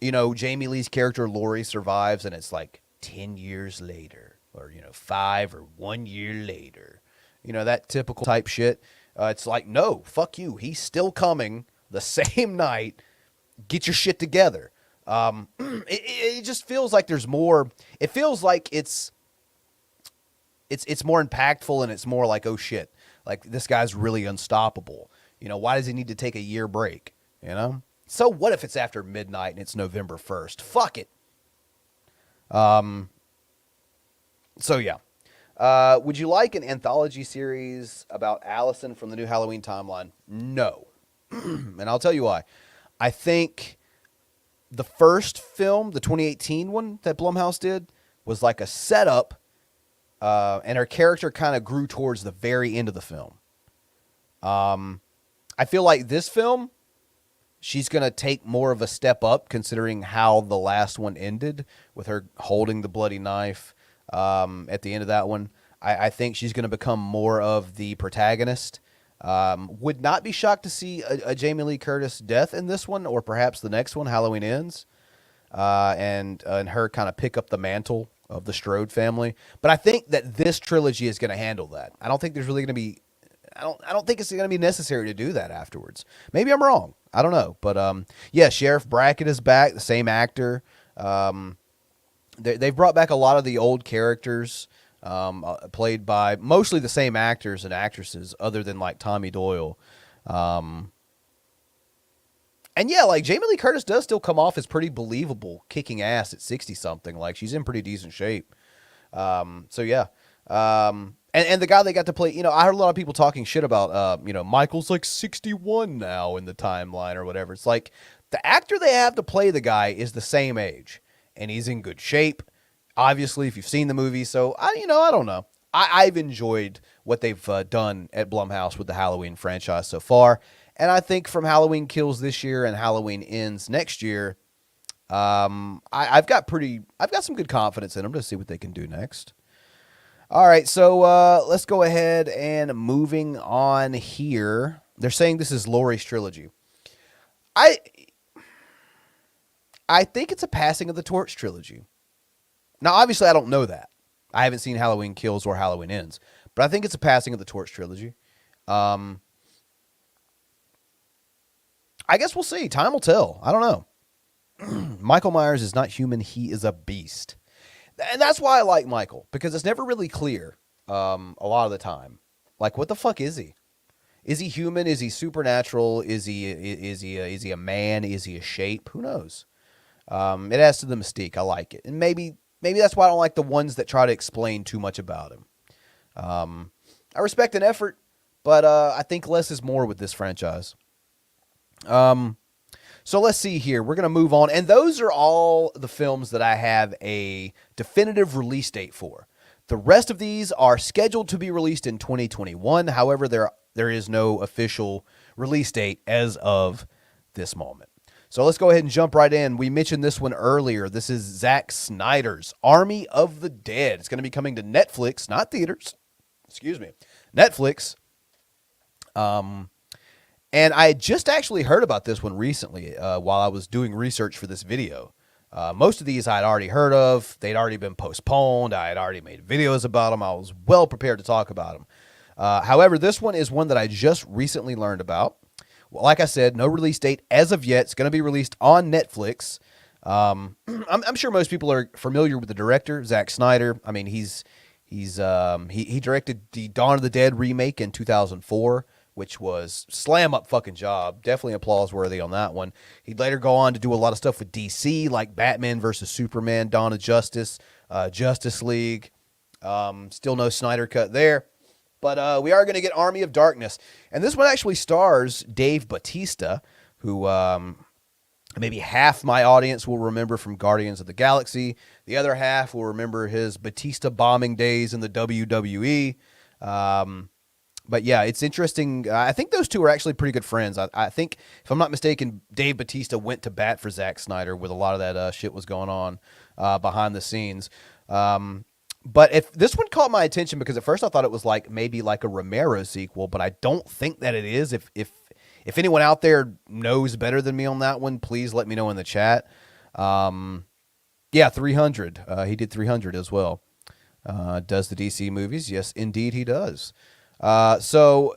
you know, Jamie Lee's character Laurie survives and it's like 10 years later, or, you know, 5 or 1 year later. You know, that typical type shit. It's like, no, fuck you. He's still coming the same night. Get your shit together. It just feels like there's more. It feels like it's more impactful, and it's more like, oh shit, like this guy's really unstoppable. You know, why does he need to take a year break? You know? So what if it's after midnight and it's November 1st? Fuck it. So yeah. Would you like an anthology series about Allison from the new Halloween timeline? No. And I'll tell you why. I think the first film, the 2018 one that Blumhouse did, was like a setup, and her character kind of grew towards the very end of the film. I feel like this film, she's going to take more of a step up considering how the last one ended with her holding the bloody knife at the end of that one. I think she's going to become more of the protagonist. Would not be shocked to see a Jamie Lee Curtis death in this one, or perhaps the next one, Halloween Ends, and her kind of pick up the mantle of the Strode family. But I think that this trilogy is going to handle that. I don't think there's really going to be. I don't think it's going to be necessary to do that afterwards. Maybe I'm wrong. I don't know. But yeah, Sheriff Brackett is back, the same actor. They've brought back a lot of the old characters. Played by mostly the same actors and actresses, other than like Tommy Doyle. And yeah, like Jamie Lee Curtis does still come off as pretty believable, kicking ass at 60 something. Like she's in pretty decent shape. So yeah. And the guy they got to play, you know, I heard a lot of people talking shit about, you know, Michael's like 61 now in the timeline or whatever. It's like the actor they have to play the guy is the same age, and he's in good shape. Obviously, if you've seen the movie, so I don't know. I've enjoyed what they've done at Blumhouse with the Halloween franchise so far, and I think from Halloween Kills this year and Halloween Ends next year, I've got some good confidence in them to see what they can do next. All right, so let's go ahead and moving on here. They're saying this is Laurie's trilogy. I think it's a passing of the torch trilogy. Now, obviously, I don't know that. I haven't seen Halloween Kills or Halloween Ends, but I think it's a passing of the torch trilogy. I guess we'll see. Time will tell. I don't know. Michael Myers is not human. He is a beast. And that's why I like Michael, because it's never really clear a lot of the time. Like, what the fuck is he? Is he human? Is he supernatural? Is he a man? Is he a shape? Who knows? It adds to the mystique. I like it. And maybe that's why I don't like the ones that try to explain too much about him. I respect an effort, but I think less is more with this franchise. So let's see here. We're going to move on. And those are all the films that I have a definitive release date for. The rest of these are scheduled to be released in 2021. However, there is no official release date as of this moment. So let's go ahead and jump right in. We mentioned this one earlier. This is Zack Snyder's Army of the Dead. It's going to be coming to Netflix, not theaters. Excuse me. Netflix. And I had just actually heard about this one recently while I was doing research for this video. Most of these I'd already heard of. They'd already been postponed. I had already made videos about them. I was well prepared to talk about them. However, this one is one that I just recently learned about. Well, like I said, no release date as of yet. It's going to be released on Netflix. I'm sure most people are familiar with the director, Zack Snyder. I mean, he directed the Dawn of the Dead remake in 2004, which was slam up fucking job. Definitely applause worthy on that one. He'd later go on to do a lot of stuff with DC, like Batman versus Superman, Dawn of Justice, Justice League. Still no Snyder cut there. But we are going to get Army of Darkness. And this one actually stars Dave Bautista, who maybe half my audience will remember from Guardians of the Galaxy. The other half will remember his Batista bombing days in the WWE. But yeah, it's interesting. I think those two are actually pretty good friends. I think, if I'm not mistaken, Dave Bautista went to bat for Zack Snyder with a lot of that shit was going on behind the scenes. But if this one caught my attention because at first I thought it was maybe like a Romero sequel, but I don't think that it is. If anyone out there knows better than me on that one, please let me know in the chat. Yeah, 300. He did 300 as well. Does the DC movies? Yes, indeed he does. So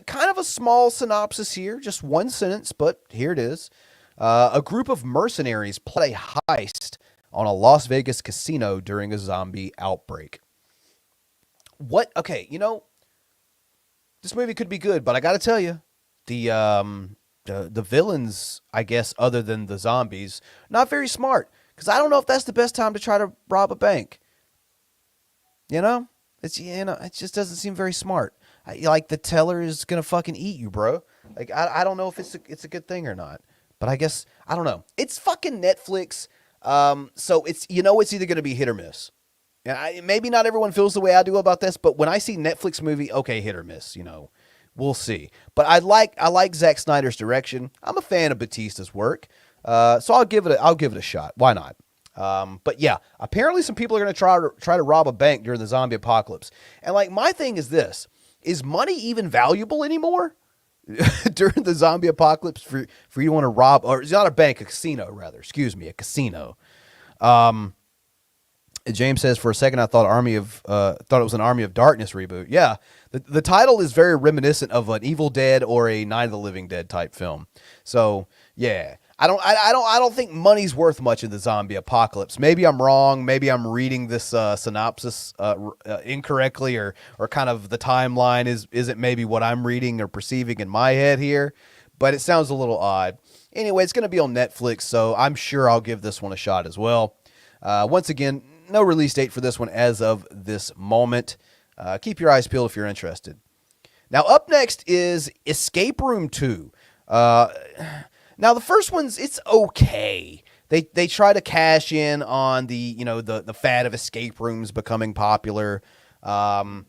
kind of a small synopsis here, just one sentence, but here it is. A group of mercenaries play a heist on a Las Vegas casino during a zombie outbreak. What? Okay, this movie could be good, but I got to tell you, the villains, I guess, other than the zombies, not very smart. Because I don't know if that's the best time to try to rob a bank. It just doesn't seem very smart. The teller is gonna fucking eat you, bro. I don't know if it's a good thing or not. But I guess I don't know. It's fucking Netflix. So it's either gonna be hit or miss. And maybe not everyone feels the way I do about this, but when I see Netflix movie, okay, hit or miss. We'll see. But I like Zack Snyder's direction. I'm a fan of Bautista's work. So I'll give it a shot. Why not? But yeah, apparently some people are going to try to rob a bank during the zombie apocalypse. And my thing is this, is money even valuable anymore during the zombie apocalypse for you to want to rob, or it's not a bank, a casino rather, a casino. James says, for a second, I thought it was an Army of Darkness reboot. Yeah. The title is very reminiscent of an Evil Dead or a Night of the Living Dead type film. So yeah. I don't think money's worth much in the zombie apocalypse. Maybe I'm wrong. Maybe I'm reading this synopsis incorrectly, or kind of the timeline isn't maybe what I'm reading or perceiving in my head here. But it sounds a little odd. Anyway, it's going to be on Netflix, so I'm sure I'll give this one a shot as well. Once again, no release date for this one as of this moment. Keep your eyes peeled if you're interested. Now, up next is Escape Room 2. Now the first one's, it's okay. They try to cash in on the fad of escape rooms becoming popular, and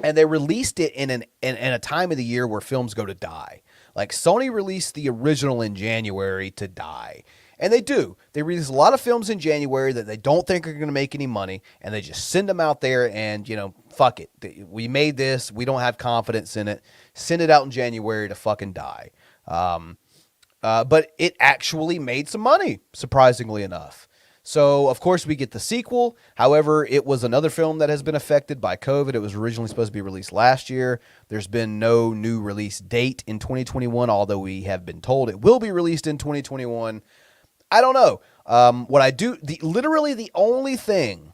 they released it in a time of the year where films go to die. Like Sony released the original in January to die, and they do. They release a lot of films in January that they don't think are going to make any money, and they just send them out there and fuck it. We made this. We don't have confidence in it. Send it out in January to fucking die. But it actually made some money, surprisingly enough. So, of course, we get the sequel. However, it was another film that has been affected by COVID. It was originally supposed to be released last year. There's been no new release date in 2021, although we have been told it will be released in 2021. I don't know. Literally the only thing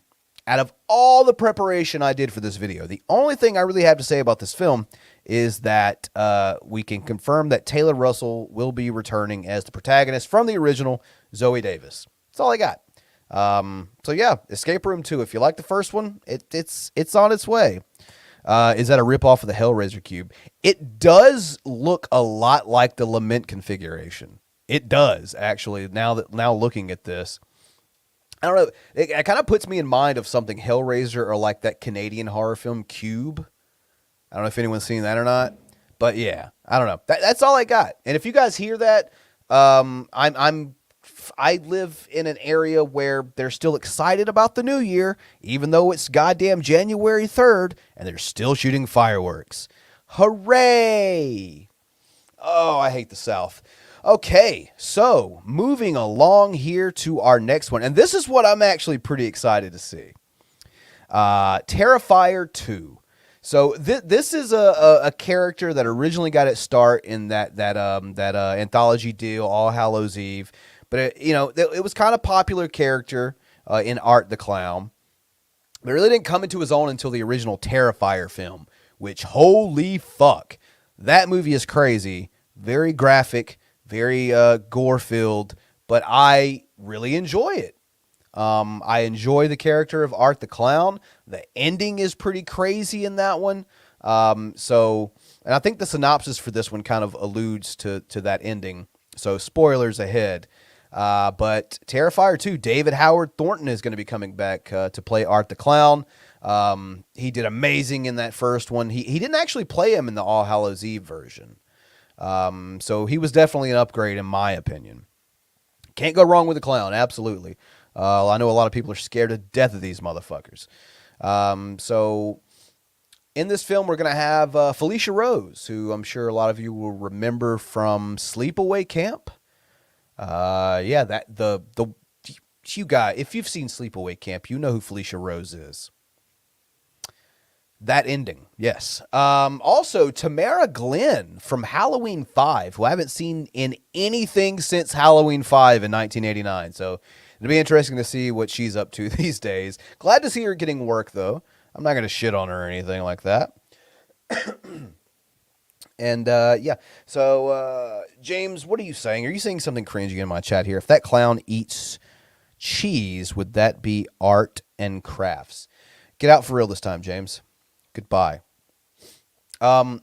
out of all the preparation I did for this video, the only thing I really have to say about this film is that we can confirm that Taylor Russell will be returning as the protagonist from the original, Zoe Davis. That's all I got. So yeah, Escape Room 2. If you like the first one, it's on its way. Is that a ripoff of the Hellraiser cube? It does look a lot like the Lament configuration. It does, actually, now looking at this. I don't know. It kind of puts me in mind of something Hellraiser or like that Canadian horror film Cube. I don't know if anyone's seen that or not, but yeah, I don't know. That's all I got. And if you guys hear that, I live in an area where they're still excited about the new year, even though it's goddamn January 3rd, and they're still shooting fireworks. Hooray! Oh, I hate the South. Okay, so moving along here to our next one, and this is what I'm actually pretty excited to see. Terrifier 2. So this is a character that originally got its start in that anthology deal, All Hallows Eve, but it was kind of popular character in Art the Clown. But it really didn't come into his own until the original Terrifier film, which holy fuck, that movie is crazy, very graphic, very gore filled, but I really enjoy it. I enjoy the character of Art the Clown. The ending is pretty crazy in that one. And I think the synopsis for this one kind of alludes to that ending. So spoilers ahead. But Terrifier 2, David Howard Thornton is going to be coming back to play Art the Clown. He did amazing in that first one. He didn't actually play him in the All Hallows Eve version. So he was definitely an upgrade in my opinion. Can't go wrong with the clown, absolutely. I know a lot of people are scared to death of these motherfuckers. So in this film, we're going to have Felicia Rose, who I'm sure a lot of you will remember from Sleepaway Camp. You guys, if you've seen Sleepaway Camp, you know who Felicia Rose is. That ending, yes. Also, Tamara Glenn from Halloween 5, who I haven't seen in anything since Halloween 5 in 1989. So it'll be interesting to see what she's up to these days. Glad to see her getting work, though. I'm not going to shit on her or anything like that. And, so, James, what are you saying? Are you saying something cringy in my chat here? If that clown eats cheese, would that be art and crafts? Get out for real this time, James. Goodbye. So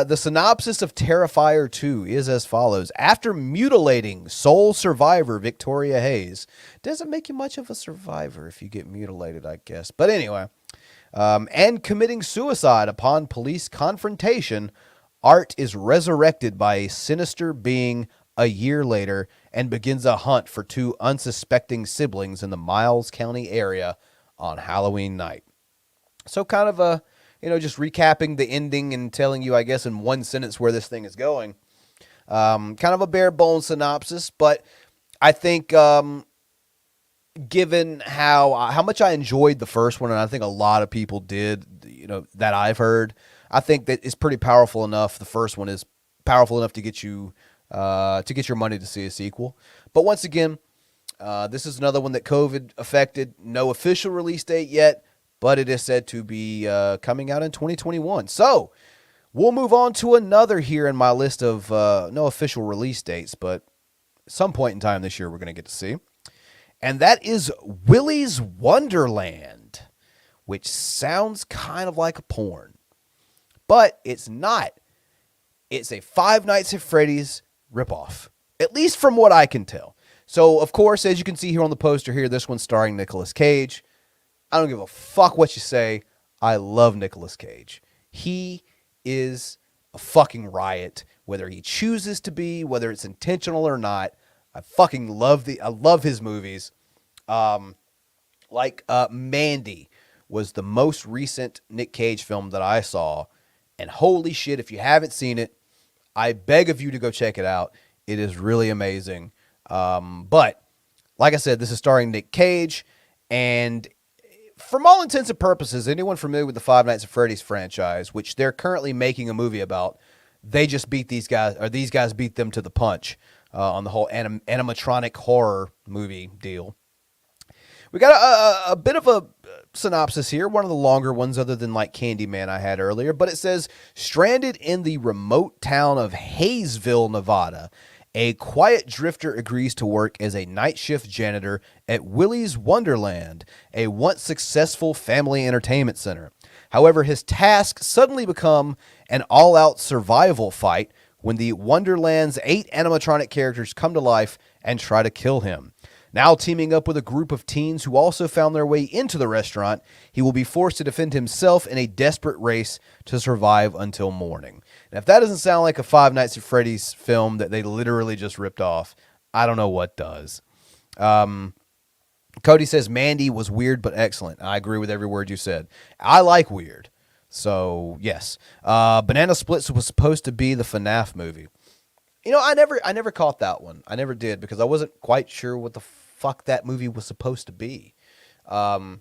the synopsis of Terrifier 2 is as follows. After mutilating sole survivor Victoria Hayes, doesn't make you much of a survivor if you get mutilated, I guess. But anyway, and committing suicide upon police confrontation, Art is resurrected by a sinister being a year later and begins a hunt for two unsuspecting siblings in the Miles County area on Halloween night. So kind of just recapping the ending and telling you, I guess, in one sentence where this thing is going. Kind of a bare bones synopsis, but I think given how much I enjoyed the first one, and I think a lot of people did, that I've heard, I think that it's pretty powerful enough. The first one is powerful enough to get you to get your money to see a sequel. But once again, this is another one that COVID affected. No official release date yet, but it is said to be coming out in 2021. So we'll move on to another here in my list of no official release dates, but some point in time this year we're going to get to see. And that is Willys Wonderland, which sounds kind of like a porn. But it's not. It's a Five Nights at Freddy's ripoff, at least from what I can tell. So, of course, as you can see here on the poster here, this one's starring Nicolas Cage. I don't give a fuck what you say. I love Nicolas Cage. He is a fucking riot, whether he chooses to be, whether it's intentional or not. I fucking love I love his movies. Mandy was the most recent Nick Cage film that I saw. And holy shit, if you haven't seen it, I beg of you to go check it out. It is really amazing. But like I said, this is starring Nick Cage, and from all intents and purposes, anyone familiar with the Five Nights at Freddy's franchise, which they're currently making a movie about, they just beat these guys, or these guys beat them to the punch on the whole animatronic horror movie deal. We got a bit of a synopsis here, one of the longer ones other than like Candyman I had earlier, but it says, stranded in the remote town of Hayesville, Nevada, a quiet drifter agrees to work as a night shift janitor at Willys Wonderland, a once successful family entertainment center. However, his tasks suddenly become an all-out survival fight when the Wonderland's 8 animatronic characters come to life and try to kill him. Now teaming up with a group of teens who also found their way into the restaurant, he will be forced to defend himself in a desperate race to survive until morning. And if that doesn't sound like a Five Nights at Freddy's film that they literally just ripped off, I don't know what does. Cody says Mandy was weird but excellent. I agree with every word you said. I like weird. So, yes. Banana Splits was supposed to be the FNAF movie. You know, I never caught that one. I never did because I wasn't quite sure what the fuck that movie was supposed to be. I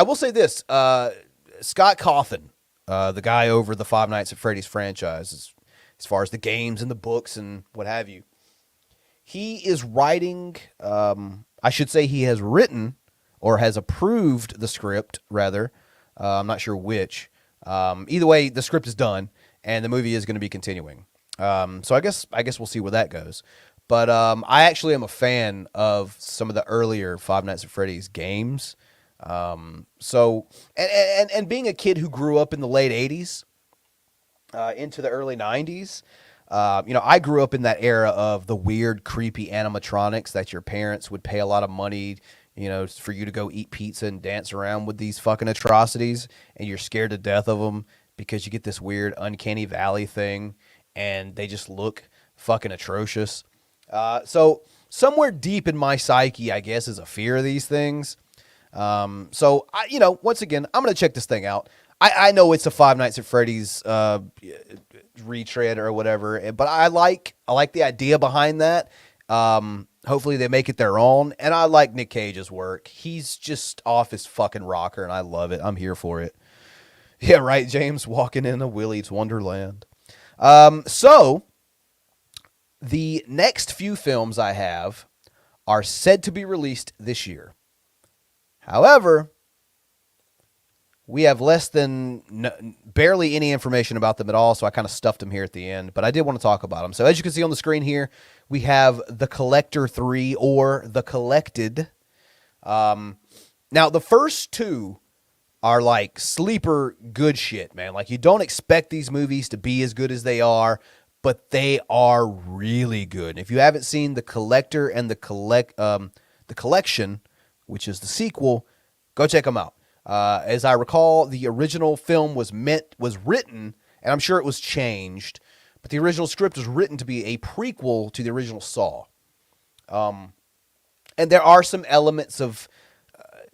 will say this. Scott Cawthon, the guy over the Five Nights at Freddy's franchise, as far as the games and the books and what have you, he is writing, I should say he has written or has approved the script, rather. I'm not sure which. Either way, the script is done, and the movie is going to be continuing. So I guess we'll see where that goes. But I actually am a fan of some of the earlier Five Nights at Freddy's games. So being a kid who grew up in the late 80s into the early 90s, I grew up in that era of the weird, creepy animatronics that your parents would pay a lot of money, for you to go eat pizza and dance around with these fucking atrocities, and you're scared to death of them because you get this weird uncanny valley thing, and they just look fucking atrocious. So somewhere deep in my psyche, I guess, is a fear of these things. So once again, I'm going to check this thing out. I know it's a Five Nights at Freddy's retread or whatever, but I like the idea behind that. Hopefully they make it their own, and I like Nick Cage's work. He's just off his fucking rocker, and I love it. I'm here for it. Yeah, right, James, walking in a Willys Wonderland. So the next few films I have are said to be released this year. However, we have barely any information about them at all, so I kind of stuffed them here at the end, but I did want to talk about them. So as you can see on the screen here, we have The Collector 3 or The Collected. Now, the first two are like sleeper good shit, man. Like, you don't expect these movies to be as good as they are, but they are really good. If you haven't seen The Collector and The Collection, which is the sequel, go check them out. As I recall, the original film was written, and I'm sure it was changed, but the original script was written to be a prequel to the original Saw. And there are some elements of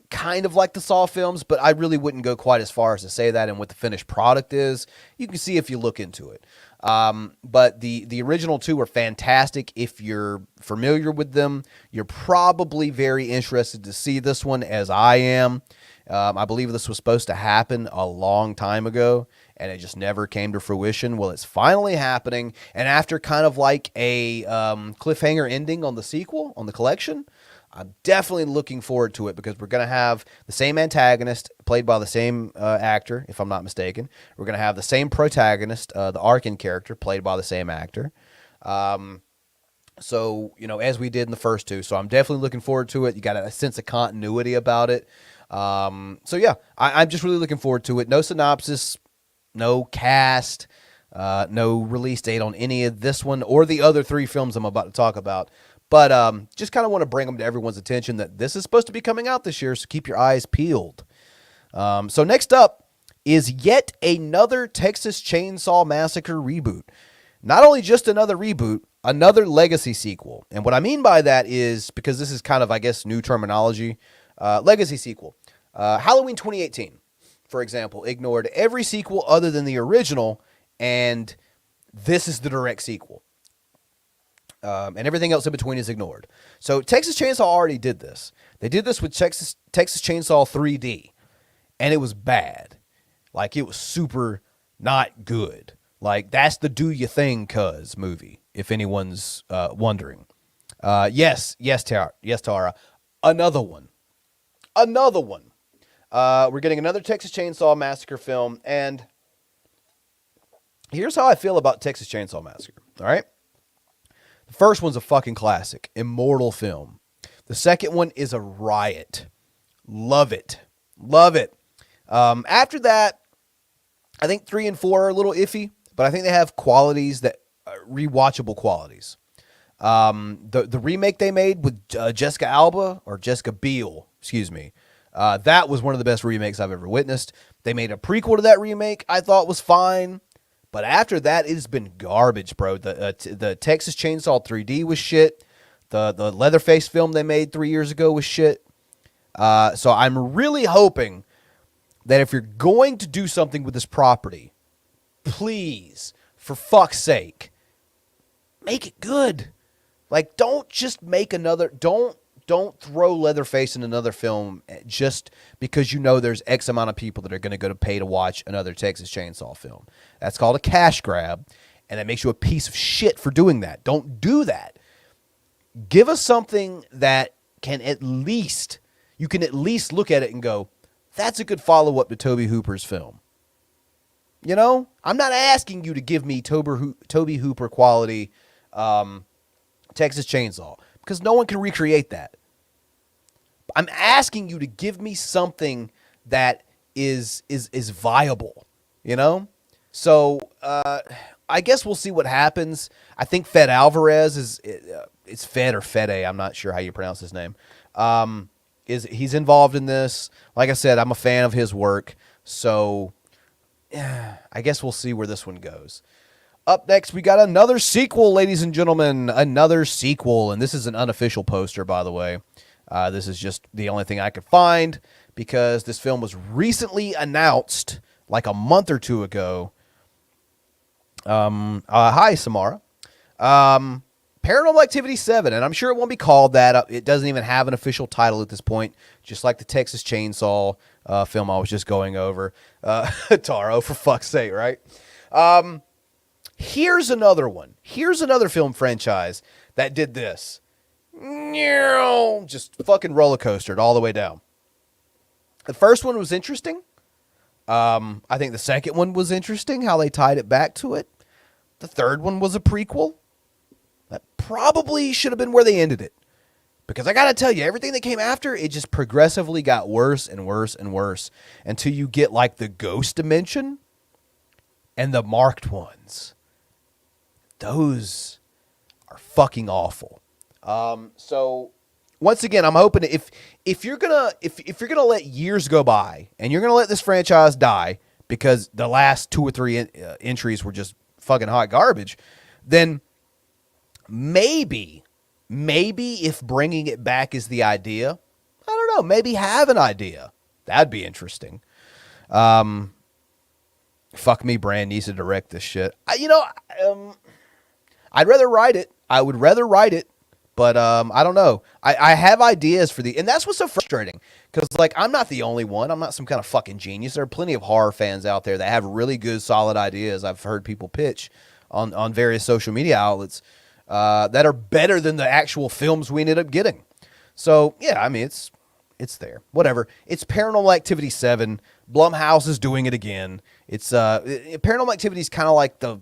kind of like the Saw films, but I really wouldn't go quite as far as to say that. And what the finished product is, you can see if you look into it. But the original two are fantastic. If you're familiar with them, you're probably very interested to see this one, as I am. I believe this was supposed to happen a long time ago, and it just never came to fruition. Well, it's finally happening, and after kind of like a cliffhanger ending on the sequel, on The Collection, I'm definitely looking forward to it because we're going to have the same antagonist played by the same actor, if I'm not mistaken. We're going to have the same protagonist, the Arkin character, played by the same actor. So, as we did in the first two. So I'm definitely looking forward to it. You got a sense of continuity about it. I'm just really looking forward to it. No synopsis, no cast, no release date on any of this one or the other three films I'm about to talk about. But just kind of want to bring them to everyone's attention that this is supposed to be coming out this year, so keep your eyes peeled. So next up is yet another Texas Chainsaw Massacre reboot. Not only just another reboot, another legacy sequel. And what I mean by that is, because this is kind of, I guess, new terminology, legacy sequel. Halloween 2018, for example, ignored every sequel other than the original, and this is the direct sequel. And everything else in between is ignored. So Texas Chainsaw already did this. They did this with Texas Chainsaw 3D, and it was bad. Like, it was super not good. Like, that's the Do Ya Thing Cuz movie, if anyone's wondering. Yes, Tara. Another one. We're getting another Texas Chainsaw Massacre film, and here's how I feel about Texas Chainsaw Massacre, all right? The first one's a fucking classic, immortal film. The second one is a riot. Love it. After that, I think 3 and 4 are a little iffy, but I think they have qualities that rewatchable qualities. The remake they made with Jessica Biel, excuse me. That was one of the best remakes I've ever witnessed. They made a prequel to that remake I thought was fine. But after that, it's been garbage, bro. The Texas Chainsaw 3D was shit. The Leatherface film they made 3 years ago was shit. So I'm really hoping that if you're going to do something with this property, please, for fuck's sake, make it good. Like, don't just make another... Don't throw Leatherface in another film just because you know there's X amount of people that are going to go to pay to watch another Texas Chainsaw film. That's called a cash grab, and that makes you a piece of shit for doing that. Don't do that. Give us something that can at least look at it and go, that's a good follow-up to Tobe Hooper's film. You know? I'm not asking you to give me Tobe Hooper quality Texas Chainsaw, because no one can recreate that. I'm asking you to give me something that is viable, you know? So I guess we'll see what happens. I think Fed Alvarez it's Fed or Fede, I'm not sure how you pronounce his name. He's involved in this. Like I said, I'm a fan of his work. So I guess we'll see where this one goes. Up next, we got another sequel, ladies and gentlemen. Another sequel. And this is an unofficial poster, by the way. This is just the only thing I could find because this film was recently announced like a month or two ago. Hi, Samara. Paranormal Activity 7, and I'm sure it won't be called that. It doesn't even have an official title at this point, just like the Texas Chainsaw film I was just going over. Taro, for fuck's sake, right? Here's another one. Here's another film franchise that did this. Just fucking roller coastered all the way down. The first one was interesting. I think the second one was interesting, how they tied it back to it. The third one was a prequel. That probably should have been where they ended it. Because I gotta tell you, everything that came after, it just progressively got worse and worse and worse until you get like the Ghost Dimension and the Marked Ones. Those are fucking awful. So once again, I'm hoping if you're gonna let years go by and you're gonna let this franchise die because the last 2 or 3 entries were just fucking hot garbage, then maybe if bringing it back is the idea, I don't know, maybe have an idea. That'd be interesting. Fuck me, Brand needs to direct this shit. I'd rather write it. I would rather write it, but I don't know. I have ideas for and that's what's so frustrating, because like I'm not the only one. I'm not some kind of fucking genius. There are plenty of horror fans out there that have really good, solid ideas. I've heard people pitch on various social media outlets that are better than the actual films we ended up getting. So yeah, I mean it's there. Whatever. It's Paranormal Activity 7. Blumhouse is doing it again. It's Paranormal Activity is kind of like the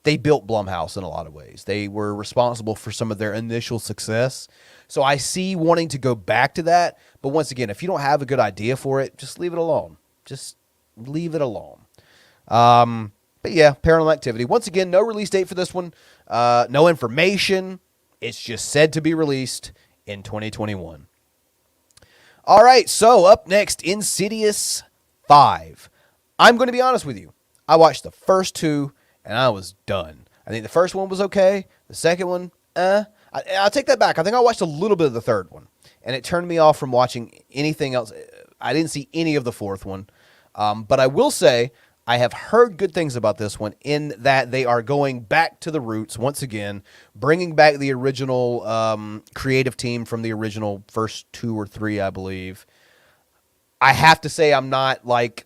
they built Blumhouse in a lot of ways. They were responsible for some of their initial success. So I see wanting to go back to that. But once again, if you don't have a good idea for it, just leave it alone. Just leave it alone. But yeah, Paranormal Activity. Once again, no release date for this one. No information. It's just said to be released in 2021. All right, so up next, Insidious 5. I'm going to be honest with you. I watched the first 2, and I was done. I think the first one was okay. The second one, I'll take that back. I think I watched a little bit of the third one, and it turned me off from watching anything else. I didn't see any of the fourth one. But I will say I have heard good things about this one in that they are going back to the roots once again, bringing back the original creative team from the original first 2 or 3, I believe. I have to say I'm not like,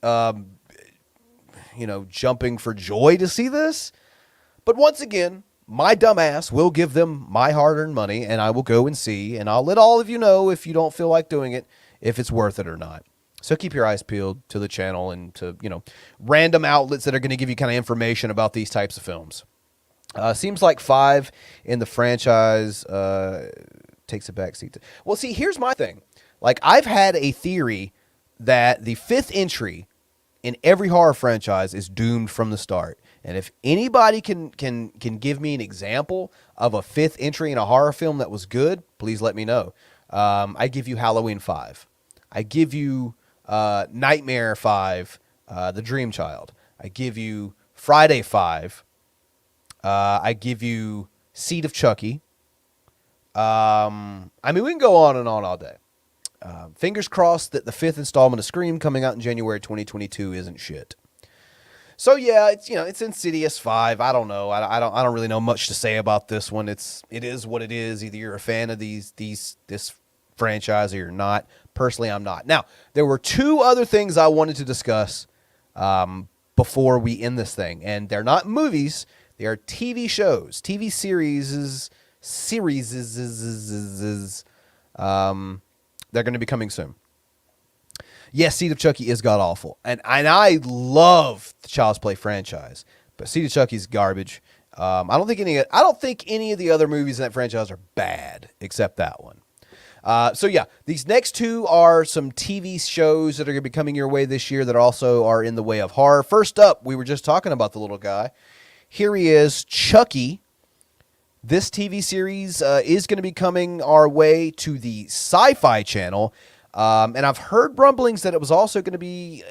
jumping for joy to see this. But once again, my dumbass will give them my hard-earned money, and I will go and see, and I'll let all of you know if you don't feel like doing it, if it's worth it or not. So keep your eyes peeled to the channel and to, random outlets that are going to give you kind of information about these types of films. Seems like 5 in the franchise takes a backseat. Well, see, here's my thing. Like, I've had a theory that the 5th entry in every horror franchise is doomed from the start. And if anybody can give me an example of a fifth entry in a horror film that was good, please let me know. I give you Halloween 5. I give you Nightmare 5, The Dream Child. I give you Friday 5. I give you Seed of Chucky. I mean, we can go on and on all day. Fingers crossed that the fifth installment of Scream coming out in January 2022 isn't shit. So yeah, it's Insidious 5. I don't know. I don't really know much to say about this one. It is what it is. Either you're a fan of this franchise or you're not. Personally, I'm not. Now, there were two other things I wanted to discuss before we end this thing, and they're not movies. They are TV shows, TV series. They're going to be coming soon. Yes, Seed of Chucky is god awful, and I love the Child's Play franchise, but Seed of Chucky is garbage. I don't think any of the other movies in that franchise are bad except that one. So yeah, these next two are some TV shows that are going to be coming your way this year that also are in the way of horror. First up, we were just talking about the little guy. Here he is, Chucky. This TV series is going to be coming our way to the Sci-Fi Channel. And I've heard rumblings that it was also going to be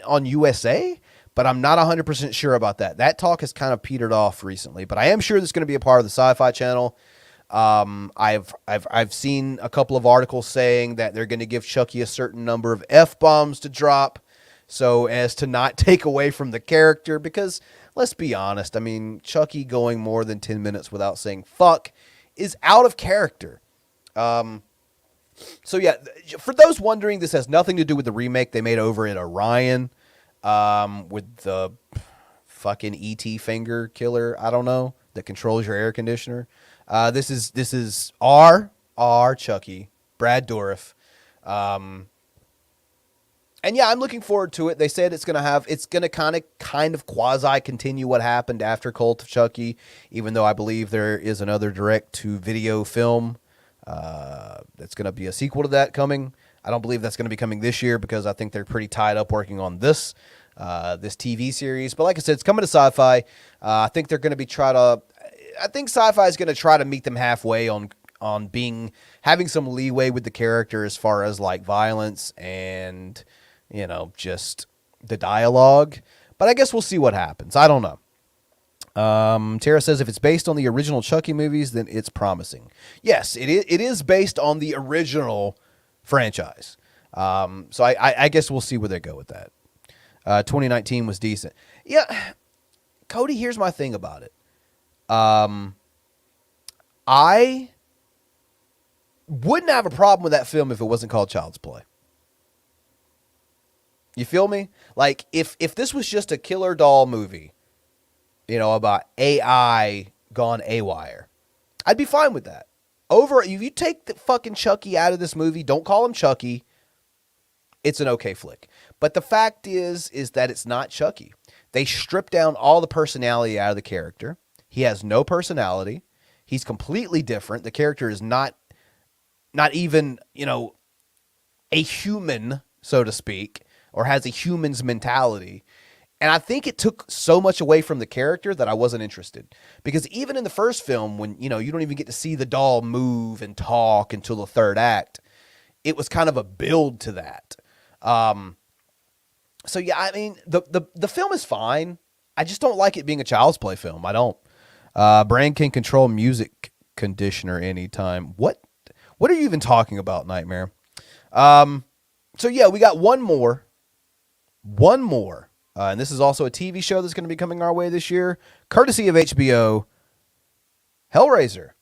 on USA, but I'm not 100% sure about that. That talk has kind of petered off recently, but I am sure this is going to be a part of the Sci-Fi Channel. I've seen a couple of articles saying that they're going to give Chucky a certain number of F-bombs to drop so as to not take away from the character, because let's be honest, I mean, Chucky going more than 10 minutes without saying fuck is out of character. So yeah, for those wondering, this has nothing to do with the remake they made over at Orion, with the fucking ET finger killer, I don't know, that controls your air conditioner. This is our Chucky, Brad Dourif. And yeah, I'm looking forward to it. They said it's going to kind of quasi continue what happened after Cult of Chucky, even though I believe there is another direct to video film that's going to be a sequel to that coming. I don't believe that's going to be coming this year because I think they're pretty tied up working on this TV series. But like I said, it's coming to Sci-Fi. I think they're going to I think Sci-Fi is going to try to meet them halfway on having some leeway with the character as far as like violence and, just the dialogue. But I guess we'll see what happens. I don't know. Tara says if it's based on the original Chucky movies, then it's promising. Yes, it is based on the original franchise. So I guess we'll see where they go with that. 2019 was decent. Yeah, Cody, here's my thing about it. I wouldn't have a problem with that film if it wasn't called Child's Play. You feel me? Like, if this was just a killer doll movie, about AI gone AWire, I'd be fine with that. If you take the fucking Chucky out of this movie, don't call him Chucky, it's an okay flick. But the fact is that it's not Chucky. They stripped down all the personality out of the character. He has no personality. He's completely different. The character is not even, a human, so to speak, or has a human's mentality. And I think it took so much away from the character that I wasn't interested. Because even in the first film, when, you don't even get to see the doll move and talk until the third act, it was kind of a build to that. So yeah, I mean, the film is fine. I just don't like it being a Child's Play film. I don't. Brain can control music conditioner anytime. What are you even talking about, Nightmare? So yeah, we got one more. And this is also a TV show that's going to be coming our way this year, courtesy of HBO, Hellraiser.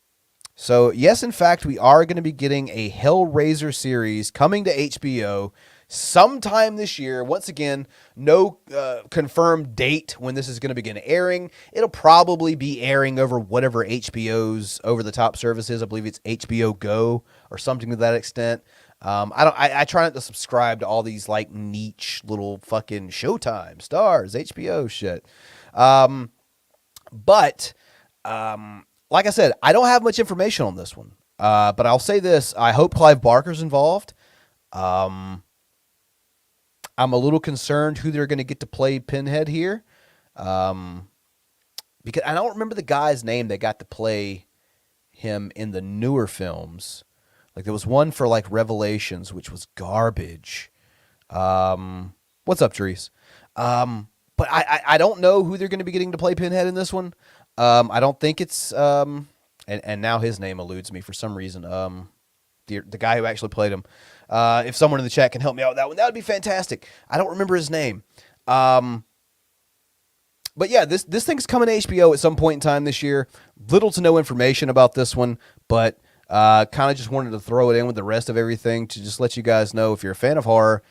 So yes, in fact, we are going to be getting a Hellraiser series coming to HBO sometime this year. Once again, no confirmed date when this is going to begin airing. It'll probably be airing over whatever HBO's over-the-top service is. I believe it's HBO Go or something to that extent. I try not to subscribe to all these like niche little fucking Showtime, Stars, HBO shit. But like I said, I don't have much information on this one. But I'll say this: I hope Clive Barker's involved. I'm a little concerned who they're going to get to play Pinhead here. because I don't remember the guy's name that got to play him in the newer films. Like there was one for like Revelations, which was garbage. What's up, Therese? But I don't know who they're going to be getting to play Pinhead in this one. I don't think it's and now his name eludes me for some reason. The guy who actually played him. If someone in the chat can help me out with that one, that would be fantastic. I don't remember his name. But yeah, this thing's coming to HBO at some point in time this year. Little to no information about this one, but kind of just wanted to throw it in with the rest of everything to just let you guys know if you're a fan of horror,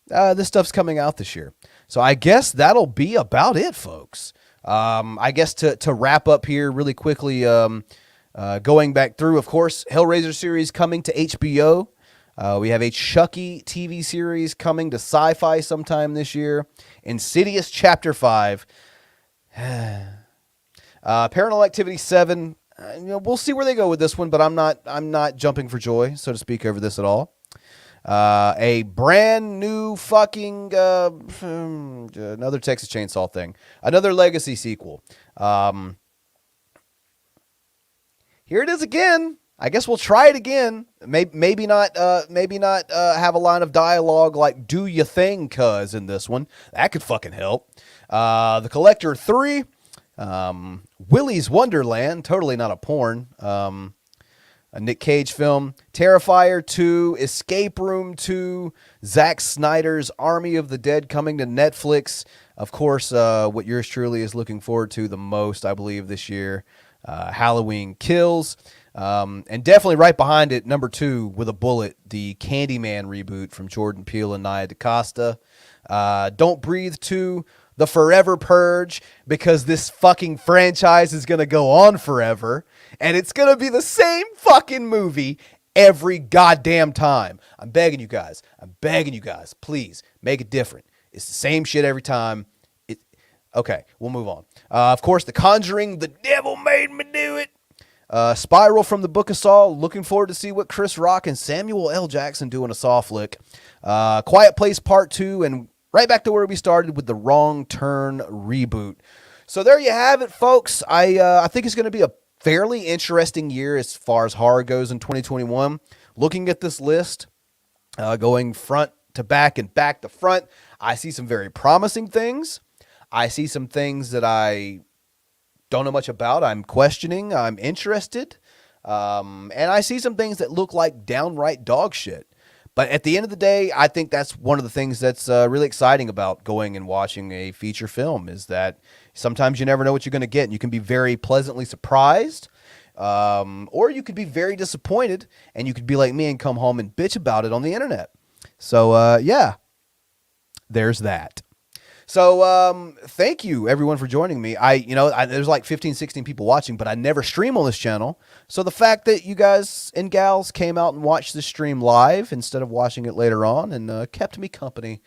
this stuff's coming out this year. So I guess that'll be about it, folks. I guess to wrap up here really quickly, going back through, of course, Hellraiser series coming to HBO. We have a Chucky TV series coming to Sci-Fi sometime this year. Insidious Chapter 5. Paranormal Activity 7. We'll see where they go with this one, but I'm not jumping for joy, so to speak, over this at all. A brand new fucking another Texas Chainsaw thing, another Legacy sequel. Here it is again. I guess we'll try it again. Maybe not have a line of dialogue like "Do ya thing, cuz" in this one. That could fucking help. The Collector 3, Willys Wonderland, totally not a porn. A Nick Cage film. Terrifier 2, Escape Room 2, Zack Snyder's Army of the Dead coming to Netflix. Of course, what yours truly is looking forward to the most, I believe, this year. Halloween Kills. And definitely right behind it, number 2 with a bullet, the Candyman reboot from Jordan Peele and Nia DaCosta. Don't Breathe 2, The Forever Purge, because this fucking franchise is going to go on forever, and it's going to be the same fucking movie every goddamn time. I'm begging you guys, please, make it different. It's the same shit every time. Okay, we'll move on. Of course, The Conjuring, The Devil Made Me Do It. Spiral from the Book of Saw. Looking forward to see what Chris Rock and Samuel L. Jackson do in a Saw flick. Quiet Place Part 2, and right back to where we started with the Wrong Turn reboot. So there you have it, folks. I think it's going to be a fairly interesting year as far as horror goes in 2021. Looking at this list, going front to back and back to front, I see some very promising things. I see some things that I don't know much about. I'm questioning. I'm interested. And I see some things that look like downright dog shit. But at the end of the day, I think that's one of the things that's really exciting about going and watching a feature film is that sometimes you never know what you're going to get. And you can be very pleasantly surprised, or you could be very disappointed, and you could be like me and come home and bitch about it on the internet. So, yeah, there's that. So, thank you everyone for joining me. There's like 15, 16 people watching, but I never stream on this channel. So the fact that you guys and gals came out and watched this stream live instead of watching it later on and kept me company,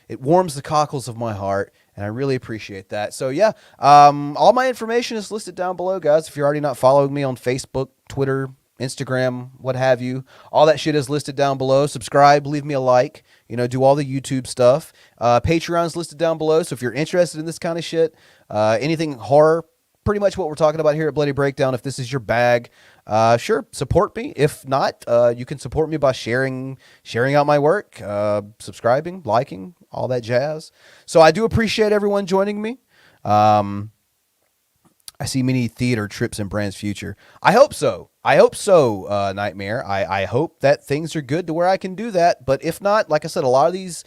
it warms the cockles of my heart, and I really appreciate that. So yeah, all my information is listed down below, guys. If you're already not following me on Facebook, Twitter, Instagram, what have you, all that shit is listed down below. Subscribe, leave me a like, do all the YouTube stuff. Patreon's listed down below, so if you're interested in this kind of shit, anything horror, pretty much what we're talking about here at Bloody Breakdown, if this is your bag, sure, support me. If not, you can support me by sharing out my work, subscribing, liking, all that jazz. So I do appreciate everyone joining me. I see many theater trips in Brand's future. I hope so. Nightmare. I hope that things are good to where I can do that. But if not, like I said, a lot of these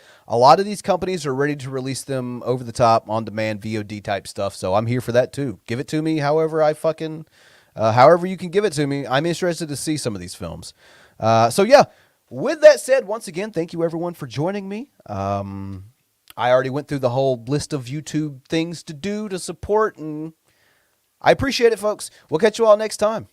companies are ready to release them over the top, on demand, VOD type stuff. So I'm here for that too. Give it to me however however you can give it to me. I'm interested to see some of these films. So yeah, with that said, once again, thank you everyone for joining me. I already went through the whole list of YouTube things to do to support, and I appreciate it, folks. We'll catch you all next time.